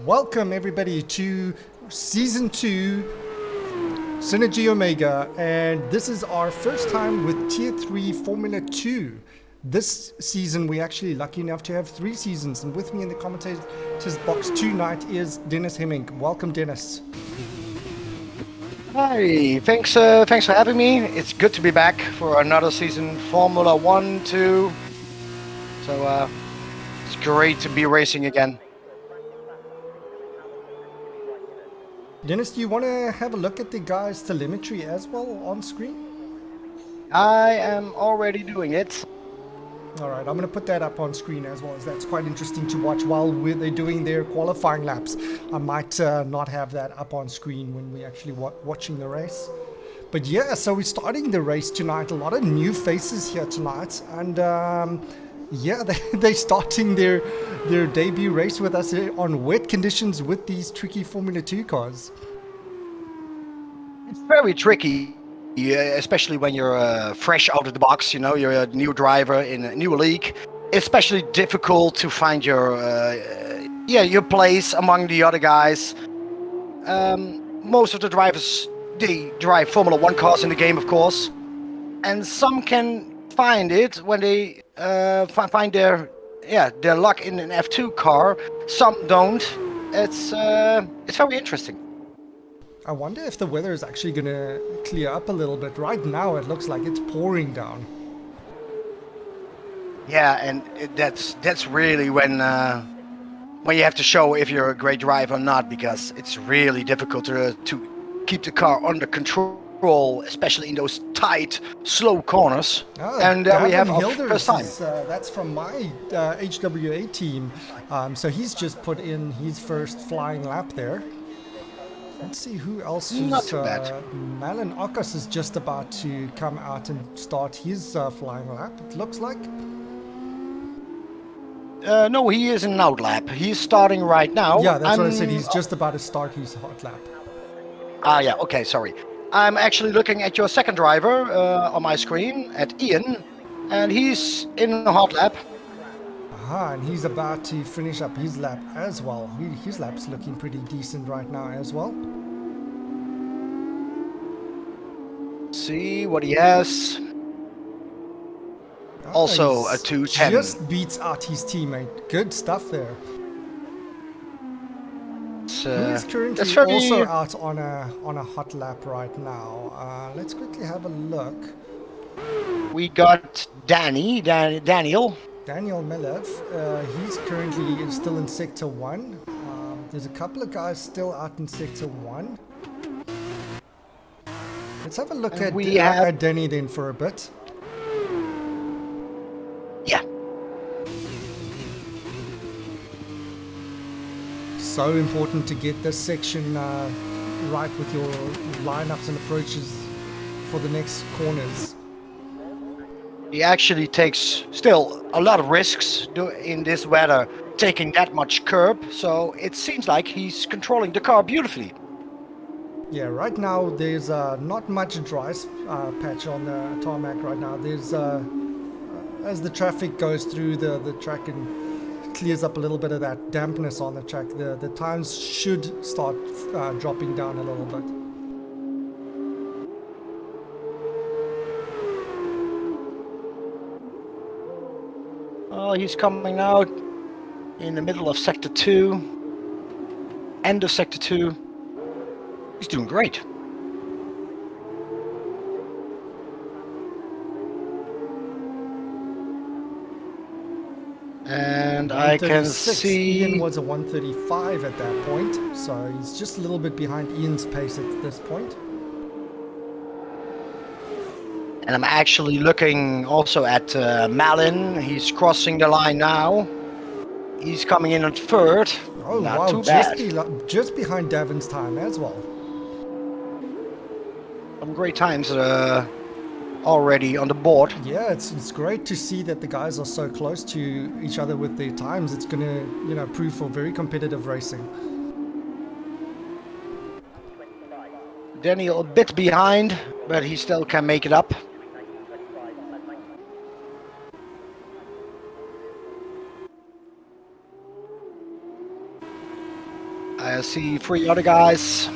Welcome everybody to season 2 Synergy Omega, and this is our first time with Tier 3 Formula 2. This season we're actually lucky enough to have 3 seasons, and with me in the commentators box tonight is Dennis Hemming. Welcome, Dennis. Hi, thanks for having me. It's good to be back for another season, Formula 1, 2. So it's great to be racing again. Dennis, do you want to have a look at the guy's telemetry as well on screen? I am already doing it. Alright, I'm going to put that up on screen as well, as that's quite interesting to watch while they're doing their qualifying laps. I might not have that up on screen when we're actually watching the race. But yeah, so we're starting the race tonight. A lot of new faces here tonight. And yeah, they're starting their debut race with us on wet conditions with these tricky Formula 2 cars. It's very tricky, especially when you're fresh out of the box. You know, you're a new driver in a new league. Especially difficult to find your place among the other guys. Most of the drivers, they drive Formula 1 cars in the game, of course, and some can find it when they find their luck in an F2 car. Some don't. It's very interesting. I wonder if the weather is actually going to clear up a little bit. Right now it looks like it's pouring down. Yeah, and that's really when you have to show if you're a great driver or not, because it's really difficult to keep the car under control, especially in those tight, slow corners. And we have our first time. That's from my HWA team. So he's just put in his first flying lap there. Let's see who else is. Not too bad. Malin Okas is just about to come out and start his flying lap, it looks like. No, he is in an out lap. He's starting right now. Yeah, that's what I said. He's just about to start his hot lap. Yeah, okay, sorry. I'm actually looking at your second driver on my screen, at Ian, and he's in a hot lap. Aha, and he's about to finish up his lap as well. His lap's looking pretty decent right now as well. See what he has. Also a 210. Just beats out his teammate. Good stuff there. He's currently also out on a hot lap right now. Let's quickly have a look. We got Daniel Melev. He's currently still in Sector 1. There's a couple of guys still out in Sector 1. Let's have a look at Danny then for a bit. Yeah. So important to get this section right with your lineups and approaches for the next corners. He actually takes still a lot of risks in this weather, taking that much curb, so it seems like he's controlling the car beautifully. Yeah, right now there's not much dry patch on the tarmac right now. There's as the traffic goes through the track and clears up a little bit of that dampness on the track, the times should start dropping down a little bit. Oh, he's coming out in the middle of Sector 2, end of Sector 2. He's doing great. And I can see Ian was a 135 at that point, so he's just a little bit behind Ian's pace at this point. And I'm actually looking also at Malin. He's crossing the line now. He's coming in at third. Oh, not wow, too bad. Just behind Davin's time as well. Some great times already on the board. Yeah, it's great to see that the guys are so close to each other with their times. It's going to, prove for very competitive racing. Daniel a bit behind, but he still can make it up. I see 3 other guys.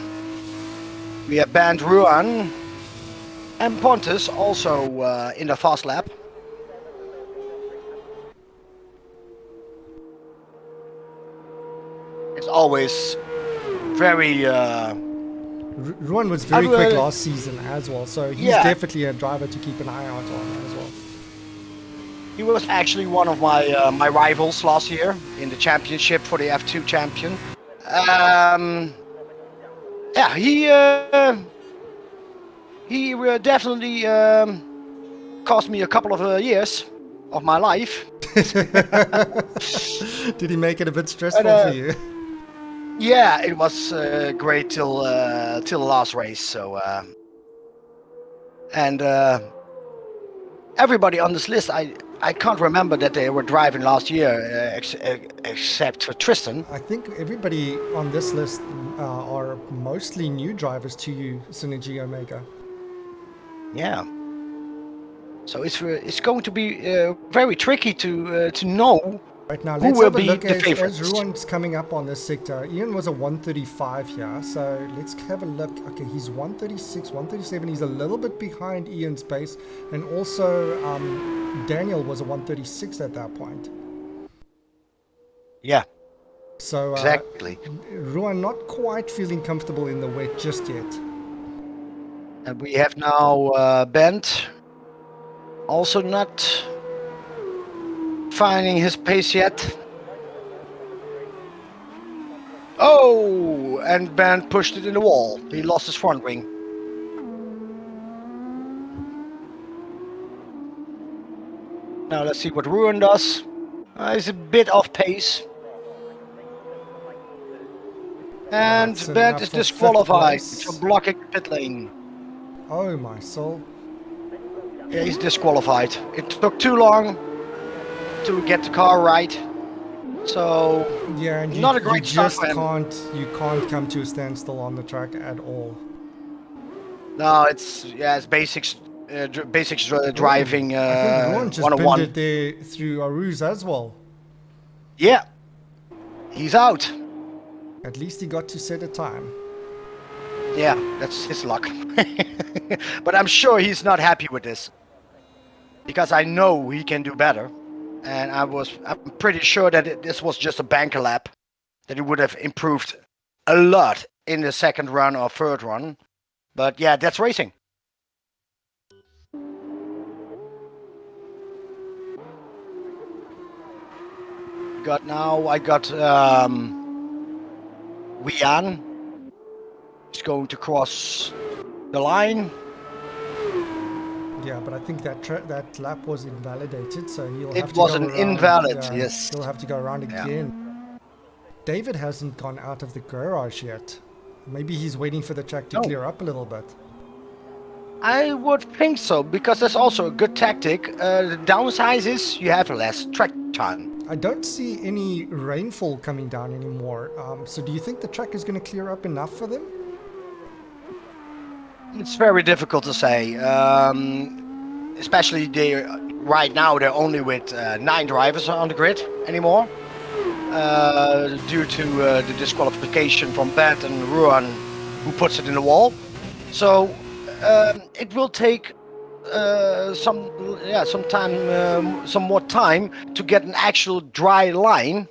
We have Band Ruan and Pontus also in the fast lap. It's always very. Ruan was How very do quick I? last season as well, so he's Yeah, definitely a driver to keep an eye out on as well. he was actually one of my rivals last year in the championship for the F2 champion. Yeah, he definitely cost me a couple of years of my life. Did he make it a bit But stressful for you? yeah, it was great till the last race. So and everybody on this list, I can't remember that they were driving last year, except for Tristan. I think everybody on this list are mostly new drivers to you, Synergy Omega. Yeah. So it's going to be very tricky to know Right now, who let's will have a be look the as favorites. Ruan's coming up on this sector. Ian was a 135 here, so let's have a look. Okay, he's 136, 137. He's a little bit behind Ian's pace, and also Daniel was a 136 at that point. Yeah, So exactly. Ruan not quite feeling comfortable in the wet just yet. And we have now Bent also not finding his pace yet. Oh, and Bent pushed it in the wall. He lost his front wing. Now let's see what Ruin does. He's a bit off pace. And Madsen Bent up is for fifth disqualified for place. blocking the pit lane. Oh my soul. Yeah, he's disqualified. It took too long to get the car right. So Yeah, and not a you great start for just him. can't come to a standstill on the track at all. No, it's basics Oh, driving I think Ruan just binned 101. it there through Aruz as well. Yeah, he's out. At least he got to set a time. Yeah, that's his luck. But I'm sure he's not happy with this because I know he can do better, and I'm pretty sure that this was just a banker lap, that he would have improved a lot in the second run or third run. But yeah, that's racing. I got Wian. He's going to cross the line. Yeah, but I think that lap was invalidated, so he'll have It to was go an around. invalid, Yeah, yes. he'll have to go around Yeah. again. David hasn't gone out of the garage yet. Maybe he's waiting for the track to No, clear up a little bit. I would think so, because that's also a good tactic. The downside is you have less track time. I don't see any rainfall coming down anymore. So do you think the track is going to clear up enough for them? It's very difficult to say. Especially right now they're only with 9 drivers on the grid anymore. Due to the disqualification from Bert and Ruan, who puts it in the wall. So it will take some more time to get an actual dry line.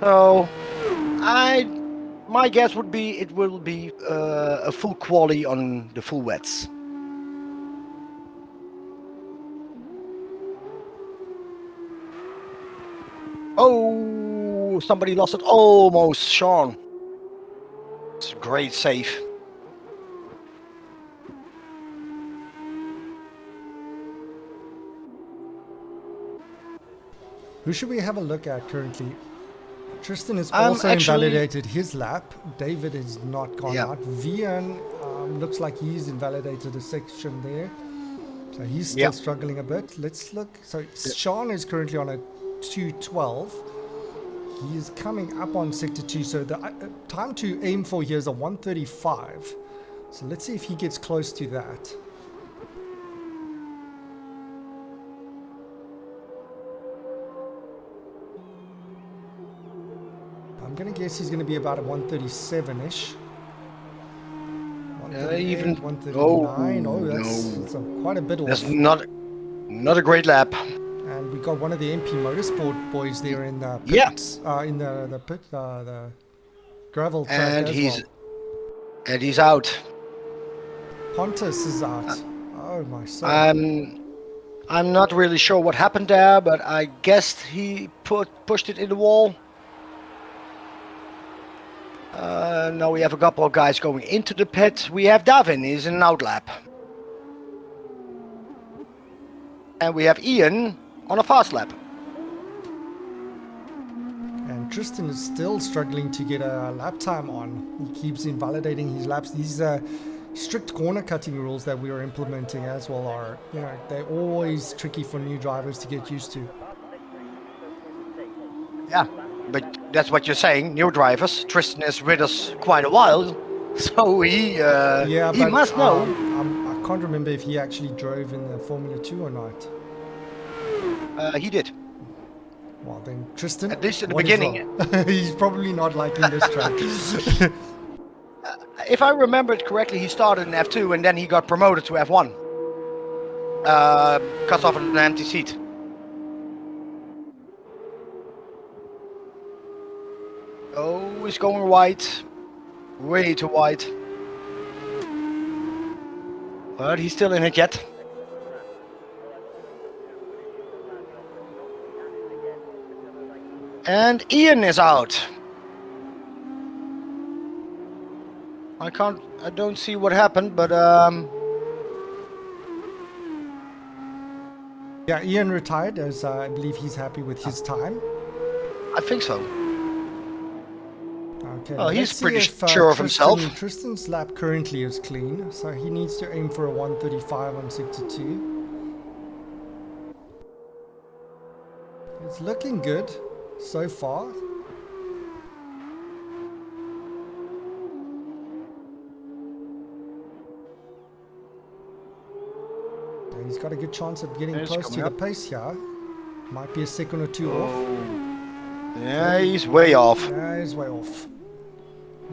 So my guess would be it will be a full quali on the full wets. Oh, somebody lost it almost, Sean. It's a great save. Who should we have a look at currently? Tristan has I'm also actually, invalidated his lap. David has not gone yeah, out. Vian looks like he's invalidated a section there. So he's yeah. still struggling a bit. Let's look. So Sean is currently on a 212. He is coming up on sector 2. So the time to aim for here is a 135. So let's see if he gets close to that. I'm going to guess he's going to be about a 137-ish. Even 139. Oh, no, that's quite a bit that's off. not a great lap. And we got one of the MP Motorsport boys there in the Yeah, pits, in the pit, the gravel track and as well. he's out. Pontus is out. Oh my soul. I'm not really sure what happened there, but I guess he pushed it in the wall. Now we have a couple of guys going into the pit. We have Davin, he's in an outlap. And we have Ian on a fast lap. And Tristan is still struggling to get a lap time on. He keeps invalidating his laps. These strict corner cutting rules that we are implementing as well are, they're always tricky for new drivers to get used to. Yeah, but that's what you're saying, new drivers. Tristan is with us quite a while, so he must know. I can't remember if he actually drove in the Formula 2 or not. He did. Well, then Tristan, at least in the beginning. He's probably not liking this track. If I remember it correctly, he started in F2 and then he got promoted to F1 because of an empty seat. Oh, he's going wide. Way too wide. But he's still in it yet. And Ian is out. I don't see what happened, but yeah, Ian retired, as I believe he's happy with his time. I think so. Okay. Well, he's pretty sure of himself. Tristan's lap currently is clean, so he needs to aim for a 135 on sector 2. It's looking good so far. And he's got a good chance of getting close to the pace here. Might be a second or two off. Yeah, he's way off. Yeah, he's way off.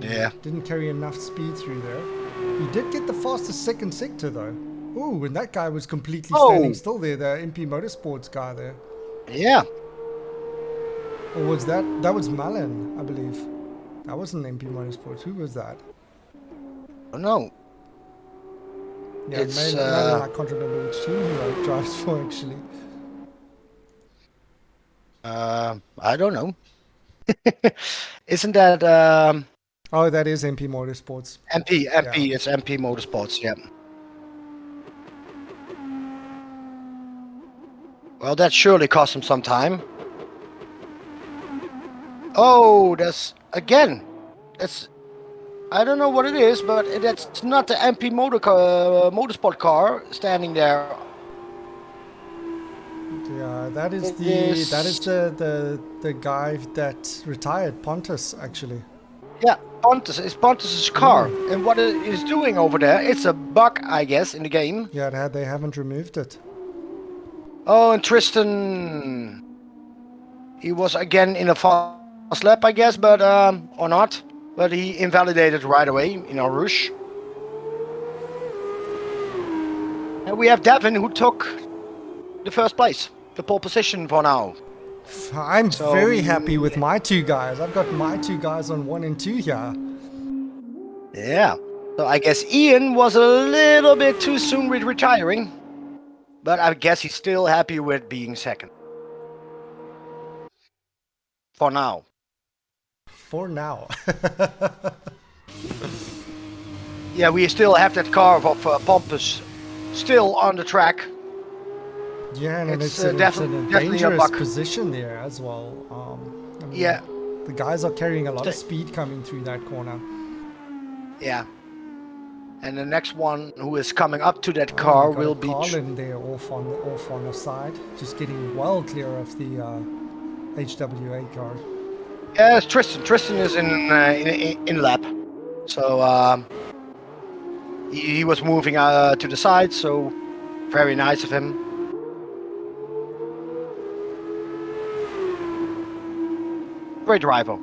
Yeah. Didn't carry enough speed through there. He did get the fastest second sector though. Ooh, and that guy was completely standing still there, the MP Motorsports guy there. Yeah. Or was that was Malin, I believe. That wasn't MP Motorsports. Who was that? Oh no. Yeah, Malin, I can't remember which team he drives for actually. I don't know. Isn't that Oh, that is MP Motorsports. MP, yeah. It's MP Motorsports, yeah. Well, that surely cost him some time. Oh, that's again. I don't know what it is, but that's not the MP Motorsport car standing there. Yeah, that is the guy that retired, Pontus, actually. Yeah, Pontus. It's Pontus's car, and what it is doing over there, it's a bug, I guess, in the game. Yeah, they haven't removed it. Oh, and Tristan, he was again in a fast lap, I guess, but or not, but he invalidated right away in our rush. And we have Devin, who took the first place, the pole position for now. I'm very happy with my two guys. I've got my two guys on 1 and 2 here. Yeah. So I guess Ian was a little bit too soon with retiring. But I guess he's still happy with being second. For now. For now. Yeah, we still have that car of Pompous still on the track. Yeah, and it's in a dangerous position there as well. I mean, yeah. The guys are carrying a lot of speed coming through that corner. Yeah. And the next one who is coming up to that car will be Carlin there off on the side, just getting well clear of the HWA car. Yeah, it's Tristan. Tristan is in lap, so he was moving to the side. So very nice of him. Great driver.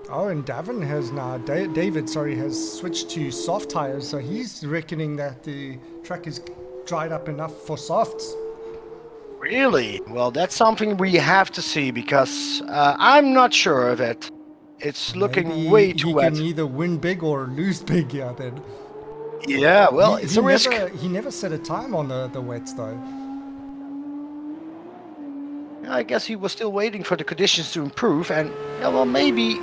Oh, and Davin has now, David, sorry, has switched to soft tires, so he's reckoning that the track is dried up enough for softs. Really? Well, that's something we have to see because I'm not sure of it. It's looking Maybe way too he can wet. either win big or lose big here then. Yeah, well, He, it's he a risk. never he never set a time on the wets though. I guess he was still waiting for the conditions to improve, and yeah, well, maybe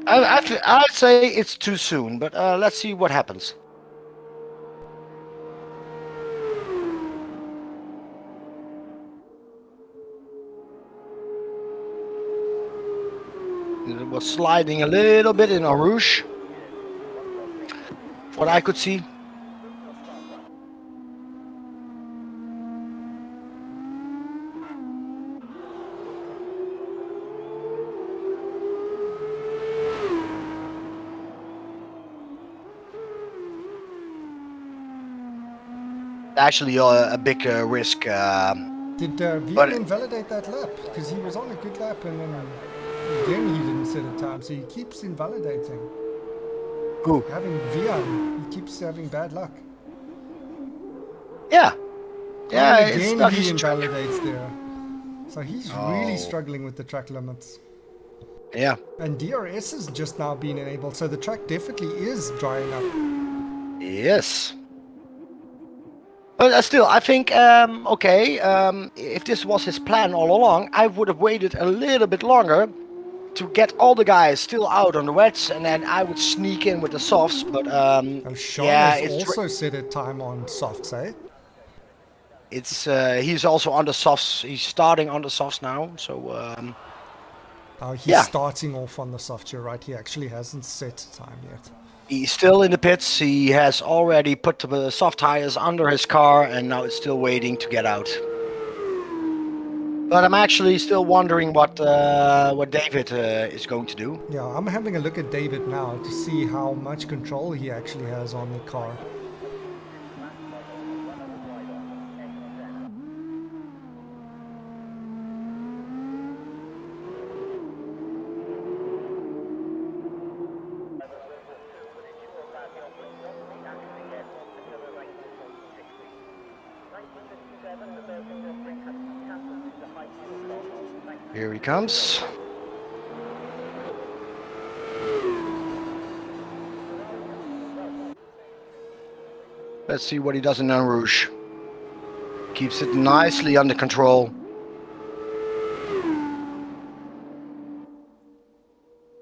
I'd say it's too soon. But let's see what happens. It was sliding a little bit in Arouge, what I could see. Actually, a big risk. Did Vian But invalidate that lap? Because he was on a good lap and then again he didn't set a time, so he keeps invalidating. who? Having Vian, he keeps having bad luck. Yeah, Oh, and yeah, it's again not he his track. invalidates there. So he's really Oh, struggling with the track limits. yeah. And DRS has just now been enabled, so the track definitely is drying up. Yes. But still, I think, okay, if this was his plan all along, I would have waited a little bit longer to get all the guys still out on the wets, and then I would sneak in with the softs. But Oh, Sean yeah, has also set a time on softs, eh? he's also on the softs. He's starting on the softs now. So Oh, he's yeah, starting off on the soft, you're right. He actually hasn't set time yet. he's still in the pits. He has already put the soft tires under his car, and now it's still waiting to get out. But I'm actually still wondering what David is going to do. Yeah, I'm having a look at David now to see how much control he actually has on the car. Here he comes. Let's see what he does in Eau Rouge. Keeps it nicely under control.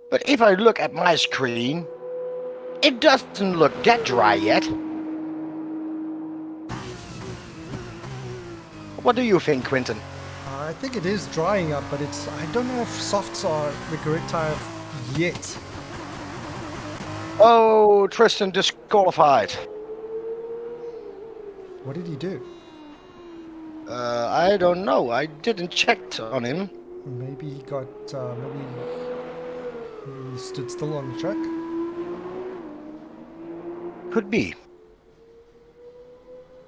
But if I look at my screen, it doesn't look that dry yet. What do you think, Quinton? I think it is drying up, but I don't know if softs are the correct tire yet. Oh, Tristan disqualified. What did he do? I don't know. I didn't check on him. Maybe he got, maybe he stood still on the track. Could be.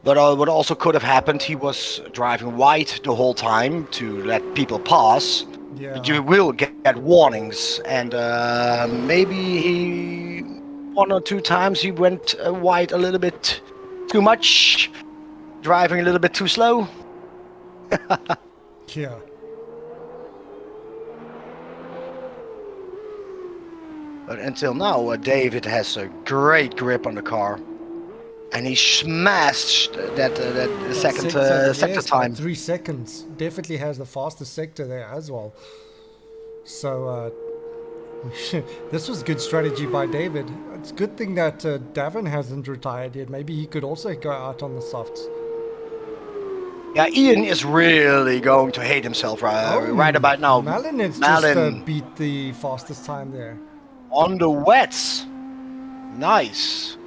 But what also could have happened, he was driving wide the whole time to let people pass. Yeah. But you will get warnings, and maybe one or two times he went wide a little bit too much, driving a little bit too slow. Yeah. But until now, David has a great grip on the car, and he smashed that second sector yes, time. 3 seconds. Definitely has the fastest sector there as well. So this was good strategy by David. It's a good thing that Davin hasn't retired yet. Maybe he could also go out on the softs. Yeah, Ian is really going to hate himself right about now. Malin has Malin. just beat the fastest time there. On the wets. Nice.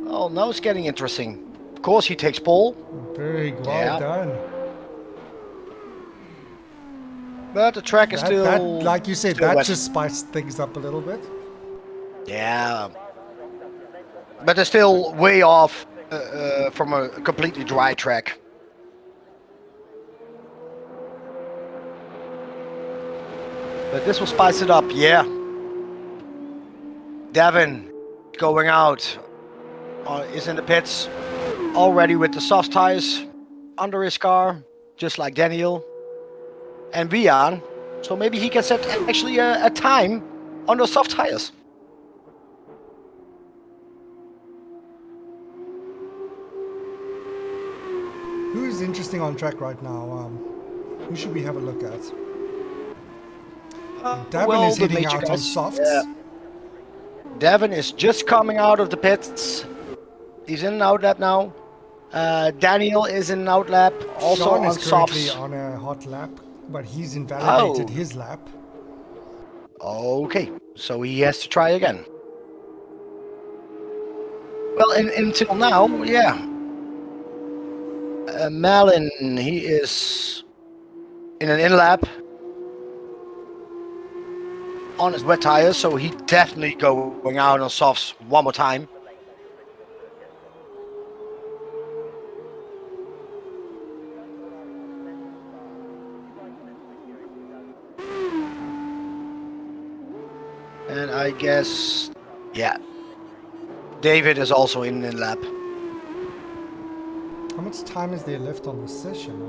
Oh, now it's getting interesting. Of course, he takes pole. Very well done. But the track is that, like you said, that wet. just spiced things up a little bit. Yeah. But they're still way off from a completely dry track. But this will spice it up, yeah. Devin going out, is in the pits already with the soft tires under his car, just like Daniel and Vian. So maybe he can set actually a time on those soft tires. Who's interesting on track right now? Who should we have a look at? Davin Well, is the heading major out on guys. softs. Yeah. Devin is just coming out of the pits. He's in and out lap now. Daniel is in and out lap, also Sean on is currently softs. on a hot lap, but he's invalidated Oh, his lap. okay. So he has to try again. Well, until now, yeah. Malin, he is in an in lap on his wet tires, so he definitely going out on softs one more time. And I guess, yeah, David is also in lap. How much time is there left on the session, I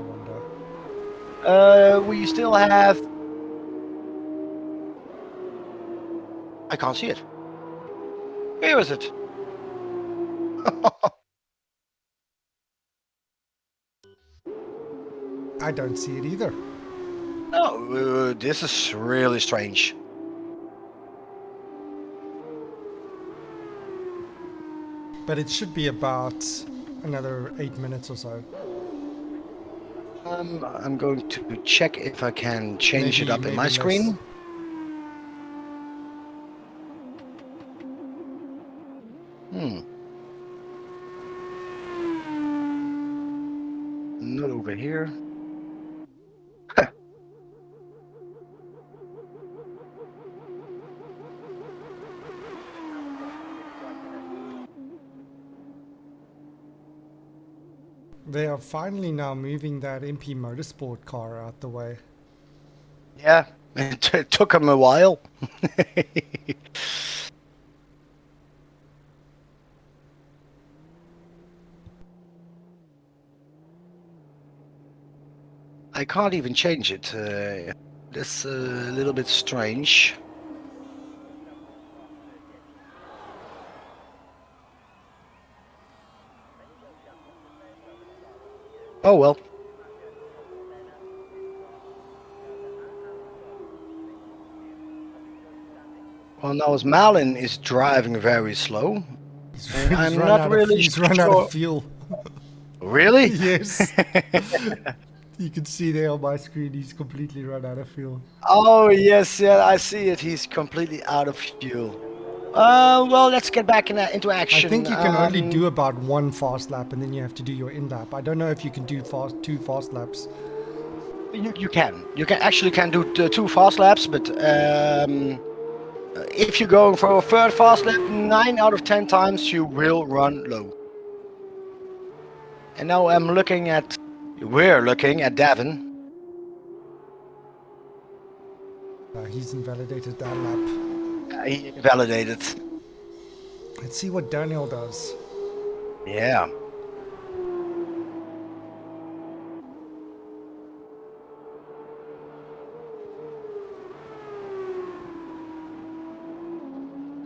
wonder? We still have. I can't see it. Where is it? I don't see it either. No, this is really strange. But it should be about another 8 minutes or so. I'm going to check if I can change it up in my less. screen. Not over here. They are finally now moving that MP Motorsport car out the way. Yeah, it took him a while. I can't even change it. That's a little bit strange. Oh well. Well, now as Malin is driving very slow, I'm not really He's sure. run out of fuel. Really? Yes. You can see there on my screen he's completely run out of fuel. Oh yes, yeah, I see it. He's completely out of fuel. Well, let's get back into action. I think you can only do about one fast lap and then you have to do your in lap. I don't know if you can do two fast laps. You can. You can do two fast laps, but if you're going for a third fast lap, 9 out of 10 times you will run low. And now we're looking at Davin. He's invalidated that lap. He validated. Let's see what Daniel does. Yeah.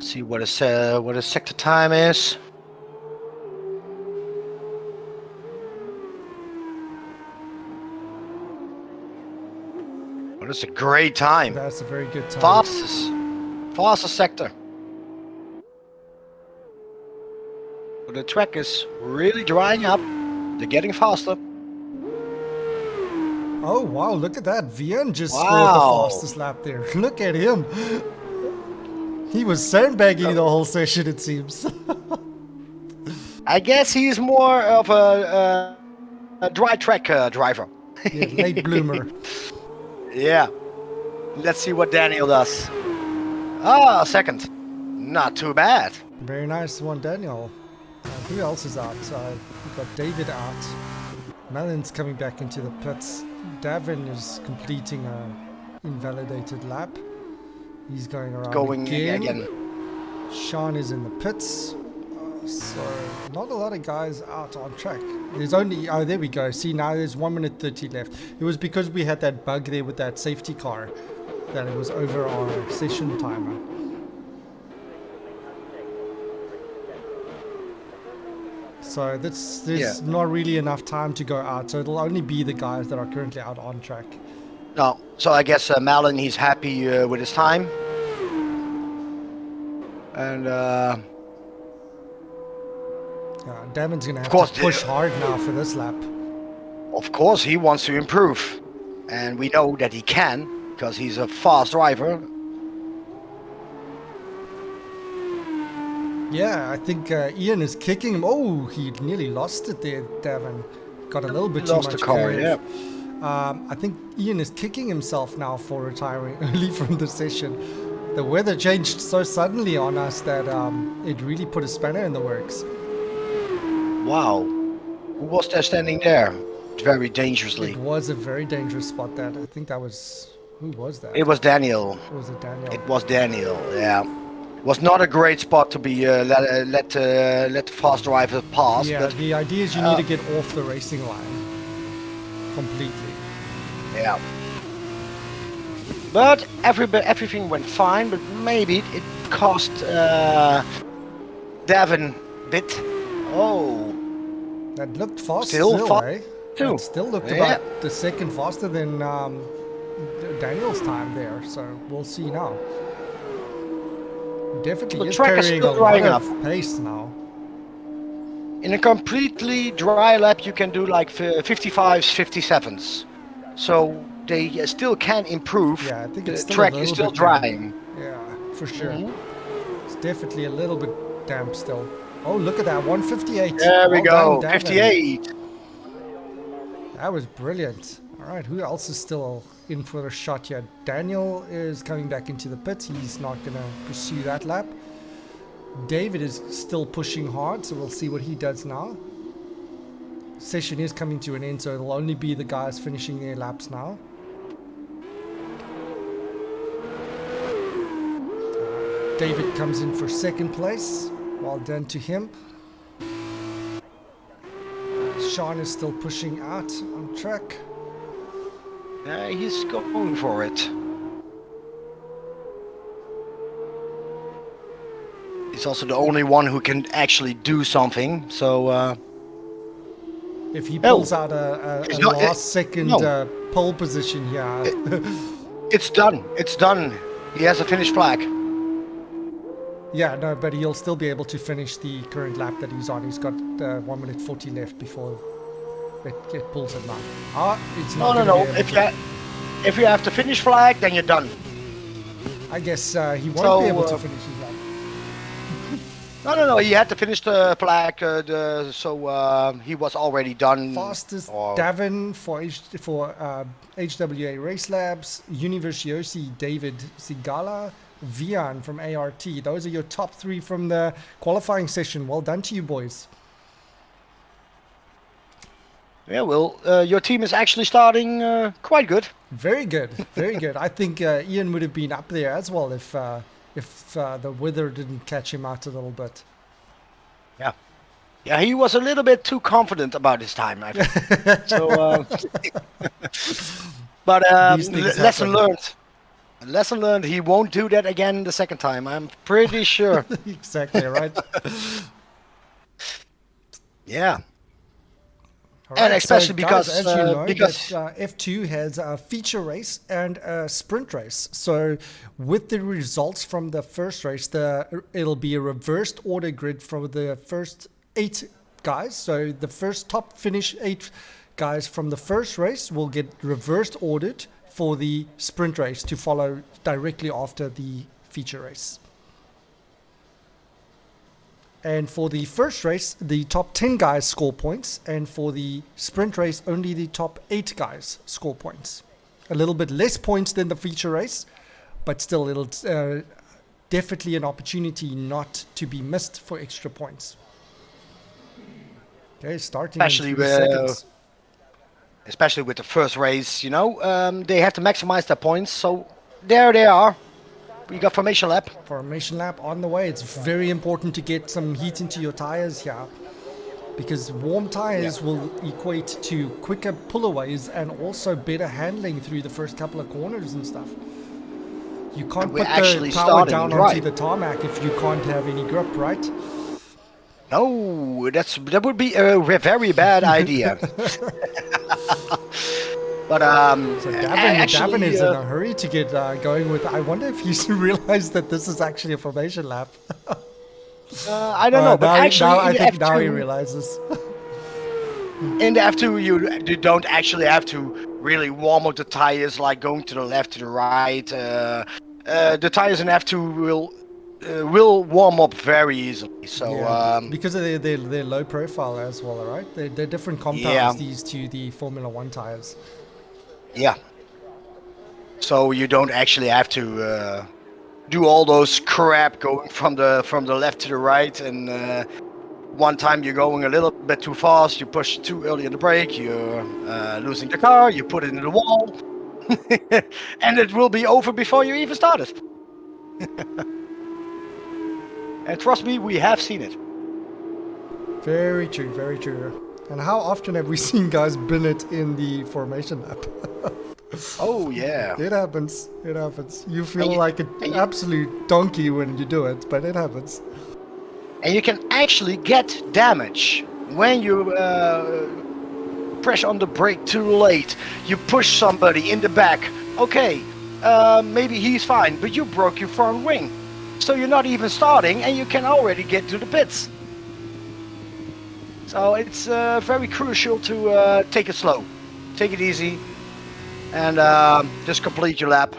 See what a sector time is. Well, that's a great time. That's a very good time. Fastest sector. But the track is really drying up. They're getting faster. Oh wow, look at that. Vian just scored Wow. the fastest lap there. Look at him. He was sandbagging the whole session, it seems. I guess he's more of a dry track driver. Yeah, late bloomer. Yeah. Let's see what Daniel does. Ah, second. Not too bad. Very nice one, Daniel. Who else is out? We've got David out. Malin's coming back into the pits. Davin is completing a invalidated lap. He's going around going again. again. Sean is in the pits. So not a lot of guys out on track. There's only, oh, there we go. See, now there's 1 minute 30 left. It was because we had that bug there with that safety car that it was over our session timer. So there's not really enough time to go out. So it'll only be the guys that are currently out on track. No, so I guess Malin, he's happy with his time. And Davin's going to have to push hard now for this lap. Of course, he wants to improve. And we know that he can, because he's a fast driver. Yeah, I think Ian is kicking him. Oh, he nearly lost it there, Davin. Got a little bit too much. Lost the car, yeah. I think Ian is kicking himself now for retiring early from the session. The weather changed so suddenly on us that it really put a spanner in the works. Wow. Who was there standing there? Very dangerously. It was a very dangerous spot that. I think that was... Who was that? It was Daniel. Was it Daniel? It was Daniel, yeah. It was not a great spot to be let the fast driver pass. Yeah, but, the idea is you need to get off the racing line completely. Yeah. But everything went fine, but maybe it cost Davin a bit. Oh. That looked fast Still fast eh? too. It still looked about the second faster than Daniel's time there, so we'll see now. Definitely is carrying a lot of pace now. In a completely dry lap, you can do like 55s, 57s. So they still can improve. Yeah, I think it's the track is still drying. Yeah, for sure. It's definitely a little bit damp still. Oh, look at that, 158. There we go, 58. That was brilliant. All right, who else is still in for a shot here? Daniel is coming back into the pits. He's not going to pursue that lap. David is still pushing hard, so we'll see what he does now. Session is coming to an end, so it'll only be the guys finishing their laps now. David comes in for second place. Well done to him. Sean is still pushing out on track. He's going for it. He's also the only one who can actually do something. So if he pulls out a last second pole position here, it's done. It's done. He has a finished flag. Yeah, no, but he'll still be able to finish the current lap that he's on. He's got 1 minute 40 left before it pulls him out. It's not no. If you have the finish flag, then you're done. I guess he won't be able to finish his lap. No. He had to finish the flag, so he was already done. Fastest Davin for HWA Race Labs, Universiosi David Sigala, Vian from ART. Those are your top three from the qualifying session. Well done to you, boys. Yeah, well, your team is actually starting quite good. Very good, very good. I think Ian would have been up there as well if the weather didn't catch him out a little bit. Yeah, he was a little bit too confident about his time, I think. So, but lesson learned. Lesson learned. He won't do that again the second time. I'm pretty sure. Exactly right. Yeah. Right, and especially so because guys, as you know, F2 has a feature race and a sprint race. So with the results from the first race, it'll be a reversed order grid for the first 8 guys. So the first top finish 8 guys from the first race will get reversed ordered for the sprint race to follow directly after the feature race. And for the first race, the top 10 guys score points. And for the sprint race, only the top 8 guys score points. A little bit less points than the feature race, but still it'll definitely an opportunity not to be missed for extra points. Okay, starting especially in 3 seconds. Especially with the first race, they have to maximize their points. So there they are. We got formation lap. Formation lap on the way. It's very important to get some heat into your tires here, because warm tires will equate to quicker pullaways and also better handling through the first couple of corners and stuff. You can't We're put the actually power starting down dry. onto the tarmac if you can't have any grip, right? No, that would be a very bad idea. But So Davin actually, is in a hurry to get going with. I wonder if he's realized that this is actually a formation lap. I don't know. But actually, I in the think now he F2, realizes. in the F2, you don't actually have to really warm up the tires like going to the left, to the right. The tires in F2 will warm up very easily. So Yeah, because of their low profile as well, right? They're different compounds, yeah, these to the Formula One tires. yeah. So you don't actually have to do all those crap going from the left to the right, and one time you're going a little bit too fast, you push too early on the brake, you're losing the car, you put it in the wall, and it will be over before you even started. And trust me, we have seen it. Very true, very true. And how often have we seen guys bin it in the formation lap? Oh yeah. It happens. It happens. You feel And you, like an and you, absolute donkey when you do it, but it happens. and you can actually get damage when you press on the brake too late. You push somebody in the back. Okay, maybe he's fine, but you broke your front wing. So you're not even starting, and you can already get to the pits. So it's very crucial to take it slow, take it easy, and just complete your lap.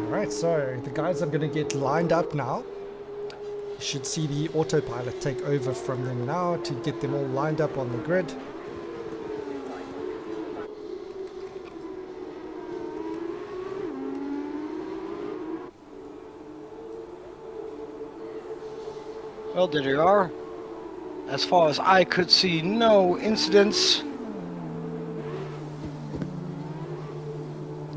Alright, so the guys are going to get lined up now. You should see the autopilot take over from them now to get them all lined up on the grid. Well, there you are. As far as I could see, no incidents.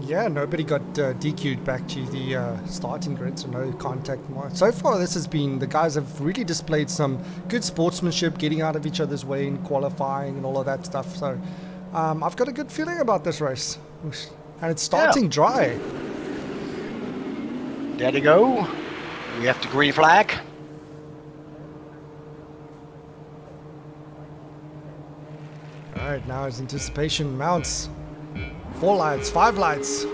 Yeah, nobody got DQ'd back to the starting grid, so no contact more. So far, this has been, the guys have really displayed some good sportsmanship, getting out of each other's way in qualifying and all of that stuff. So I've got a good feeling about this race. And it's starting dry. There they go. We have the green flag. Alright, now as anticipation mounts. 4 lights, 5 lights.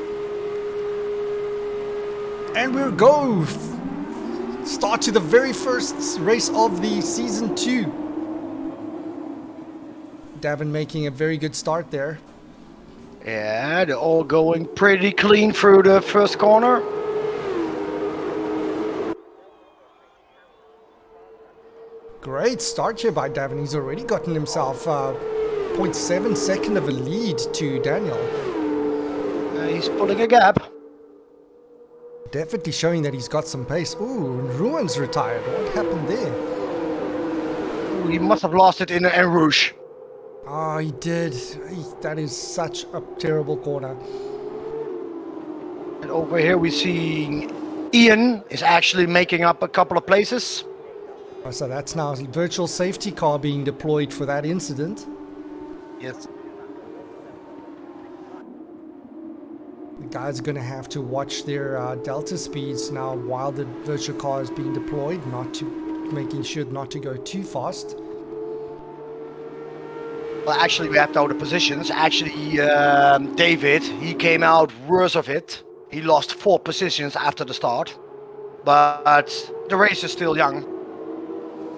And we'll go. Start to the very first race of the season 2. Davin making a very good start there. Yeah, they're all going pretty clean through the first corner. Great start here by Davin. He's already gotten himself 0.7 second of a lead to Daniel. He's pulling a gap. Definitely showing that he's got some pace. Ooh, Ruin's retired. What happened there? Ooh, he must have lost it in En Rouge. Oh, he did. That is such a terrible corner. And over here we see Ian is actually making up a couple of places. So that's now a virtual safety car being deployed for that incident. Yes. The guys are going to have to watch their delta speeds now while the virtual car is being deployed, making sure not to go too fast. Well, actually, we have to know the positions. Actually, David, he came out worse of it. He lost 4 positions after the start. But the race is still young.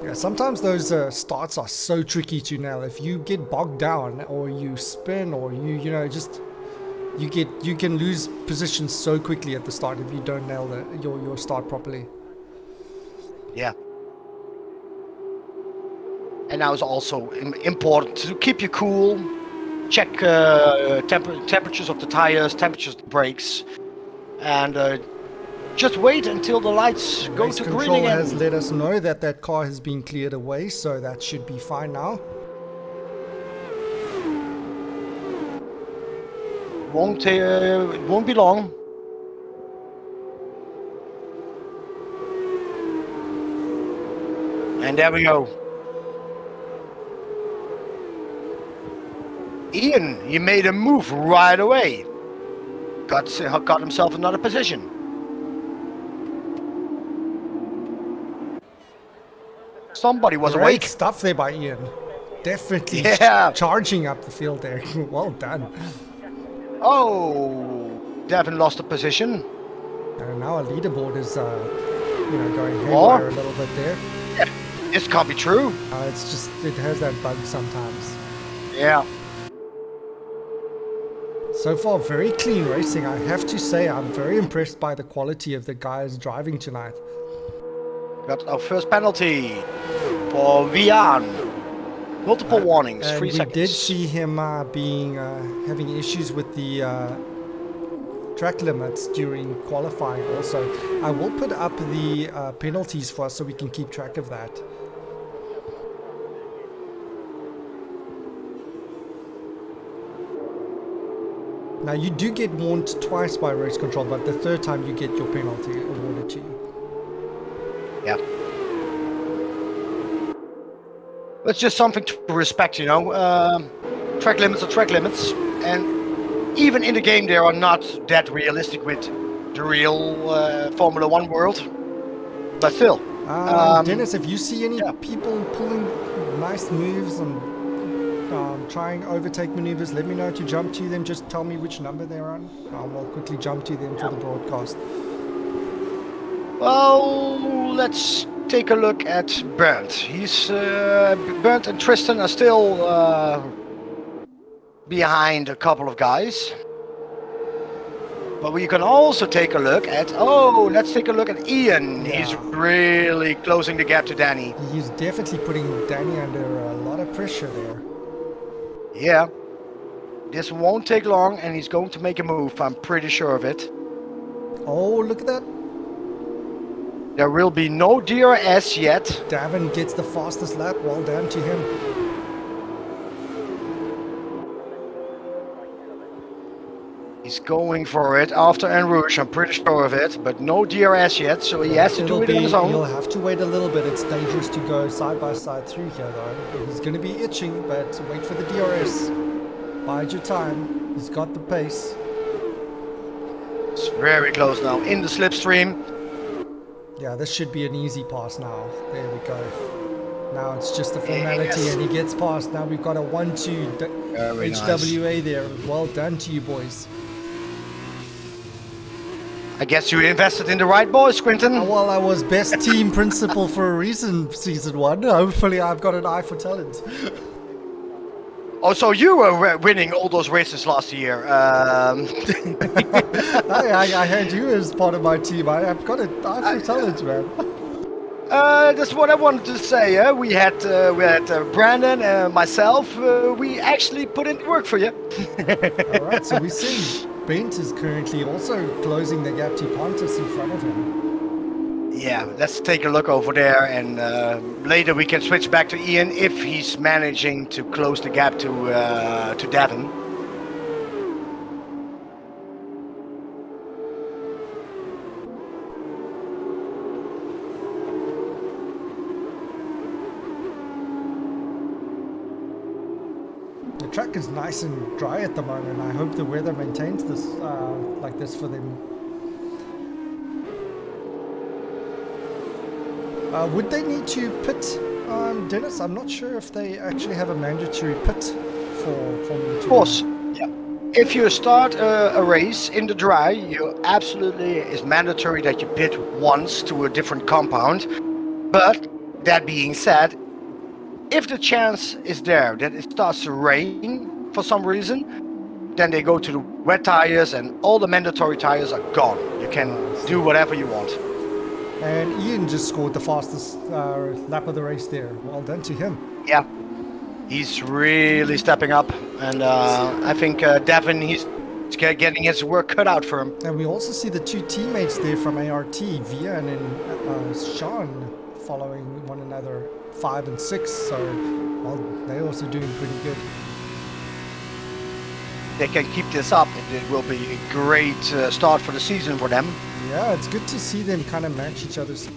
Yeah, sometimes those starts are so tricky to nail. If you get bogged down, or you spin, or you can lose positions so quickly at the start if you don't nail your start properly. Yeah. And now it's also important to keep you cool, check temperatures of the tires, temperatures of the brakes, and just wait until the lights go Race to green control again. has let us know that that car has been cleared away, so that should be fine now. It won't be long. And there we go. Ian, he made a move right away. Got himself another position. Somebody was Great awake. stuff there by Ian. Definitely Yeah. charging up the field there. Well done. Oh, Devin lost a position. And now our leaderboard is, going Or? haywire a little bit there. This can't be true. It's just, it has that bug sometimes. Yeah. So far, very clean racing. I have to say, I'm very impressed by the quality of the guys driving tonight. Got our first penalty for Vian. Multiple warnings, And 3 we seconds. did see him having issues with the track limits during qualifying also. I will put up the penalties for us so we can keep track of that. Now you do get warned twice by race control, but the third time you get your penalty awarded to you. Yeah. It's just something to respect, you know. Track limits are track limits, and even in the game they are not that realistic with the real Formula One world. But still. Dennis, if you see any people pulling nice moves and trying overtake maneuvers, let me know to jump to them. Just tell me which number they're on. We'll quickly jump to them for the broadcast. Well, let's take a look at Bernd. Bernd and Tristan are still behind a couple of guys. But we can also take a look at, let's take a look at Ian. Yeah. He's really closing the gap to Danny. He's definitely putting Danny under a lot of pressure there. Yeah. This won't take long and he's going to make a move, I'm pretty sure of it. Oh, look at that. There will be no DRS yet. Davin gets the fastest lap. Well done to him. He's going for it after En Rouge, I'm pretty sure of it, but no DRS yet, so he has to do it on his own. He'll have to wait a little bit. It's dangerous to go side by side through here, though. He's going to be itching, but wait for the DRS. Bide your time. He's got the pace. It's very close now, in the slipstream. Yeah, this should be an easy pass now. There we go. Now it's just a formality, Yes. and he gets past. Now we've got a 1-2 Very HWA there. Well done to you, boys. I guess you invested in the right boys, Quinton. Well, I was best team principal for a reason, season 1. Hopefully I've got an eye for talent. Oh, so you were winning all those races last year. I had you as part of my team. I've got an eye for talent, man. That's what I wanted to say. We had Brandon and myself. We actually put in work for you. All right, so we see Bent is currently also closing the gap to Pontus in front of him. Yeah, let's take a look over there, and later we can switch back to Ian if he's managing to close the gap to Davin. The track is nice and dry at the moment. I hope the weather maintains this like this for them. Would they need to pit, Dennis? I'm not sure if they actually have a mandatory pit for me to. Of course, yeah. If you start a race in the dry, you absolutely is mandatory that you pit once to a different compound. But that being said, if the chance is there that it starts to rain for some reason, then they go to the wet tires and all the mandatory tires are gone. You can do whatever you want. And Ian just scored the fastest lap of the race there. Well done to him. Yeah. He's really stepping up, and I think Devin, he's getting his work cut out for him. And we also see the two teammates there from ART, Vian and Sean, following one another, 5 and 6. So, well, they're also doing pretty good. They can keep this up, it will be a great start for the season for them. Yeah, it's good to see them kind of match each other's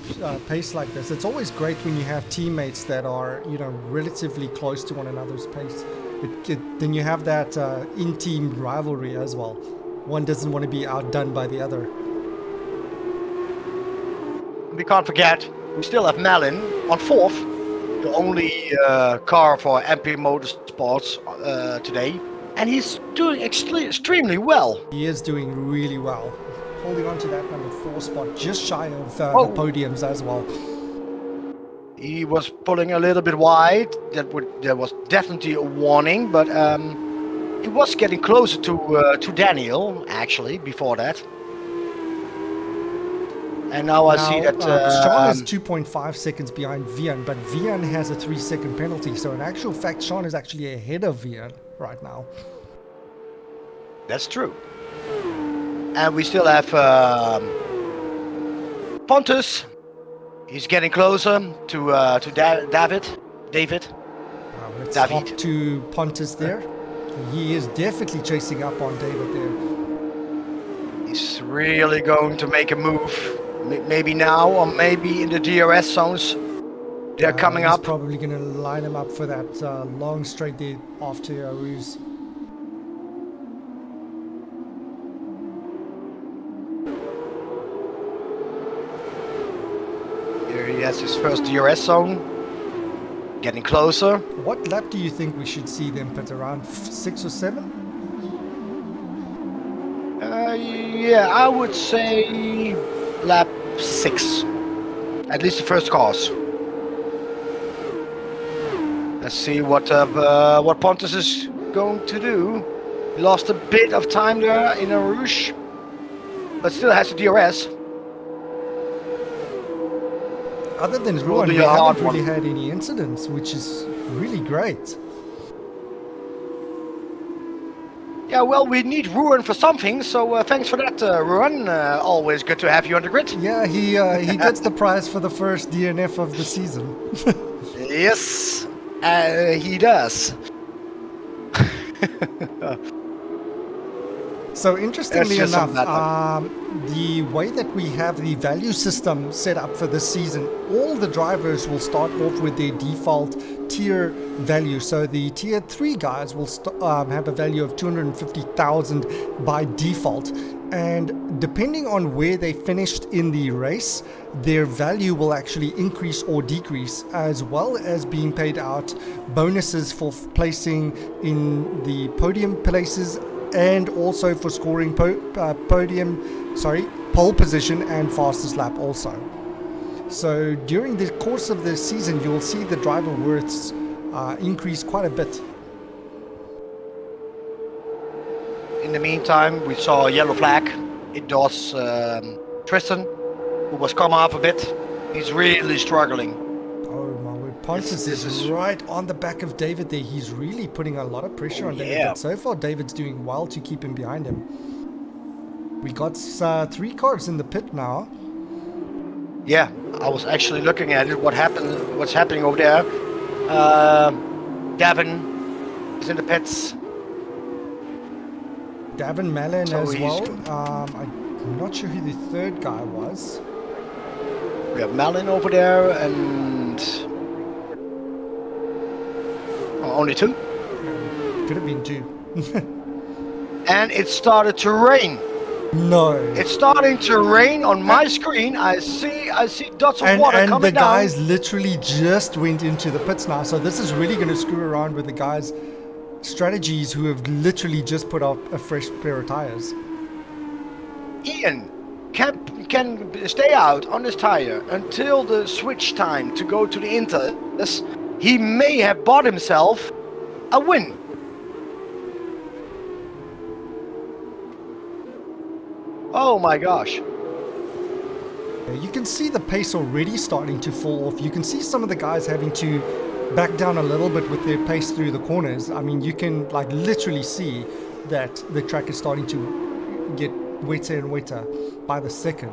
pace like this. It's always great when you have teammates that are, relatively close to one another's pace. Then you have that in-team rivalry as well. One doesn't want to be outdone by the other. We can't forget, we still have Malin on 4th, the only car for MP Motorsports today. And he's doing extremely well. He is doing really well. Holding on to that number 4 spot, just shy of the podiums as well. He was pulling a little bit wide. That was definitely a warning, but he was getting closer to Daniel actually before that. And now I see that Sean is 2.5 seconds behind Vian, but Vian has a 3-second penalty. So in actual fact, Sean is actually ahead of Vian right now. That's true. And we still have Pontus. He's getting closer to David. Let's hop to Pontus there. He is definitely chasing up on David there. He's really going to make a move. Maybe now, or maybe in the DRS zones. They're coming up. He's probably going to line him up for that long straight there after Aruz. Here he has his first DRS zone. Getting closer. What lap do you think we should see them pit? Around 6 or 7? Yeah, I would say lap 6. At least the first cars. Let's see what Pontus is going to do. He lost a bit of time there in a Rouge, but still has the DRS. Other than Ruan, we haven't really had any incidents, which is really great. Yeah, well, we need Ruan for something, so thanks for that, Ruan. Always good to have you on the grid. Yeah, he gets the prize for the first DNF of the season. Yes, he does. So interestingly enough, the way that we have the value system set up for this season, all the drivers will start off with their default tier value. So the tier 3 guys will have a value of 250,000 by default. And depending on where they finished in the race, their value will actually increase or decrease, as well as being paid out bonuses for placing in the podium places and also for scoring pole position and fastest lap also. So during the course of the season, you'll see the driver worths increase quite a bit. In the meantime, we saw a yellow flag. It was Tristan, who was come off a bit. He's really struggling. Oh my word, Pontus is right on the back of David there. He's really putting a lot of pressure on David. But so far, David's doing well to keep him behind him. We got 3 cars in the pit now. Yeah, I was actually looking at it. What's happening over there? Gavin is in the pits. Davin Malin as well. I'm not sure who the third guy was. We have Malin over there and only 2. Could have been 2. And it started to rain. No. It's starting to rain on my screen. I see dots of water coming down. And the guys literally just went into the pits now. So this is really going to screw around with the guys' strategies who have literally just put out a fresh pair of tires. Ian can stay out on this tire until the switch time to go to the Inters. He may have bought himself a win. Oh my gosh. You can see the pace already starting to fall off. You can see some of the guys having to back down a little bit with their pace through the corners, I mean, you can like literally see that the track is starting to get wetter and wetter by the second.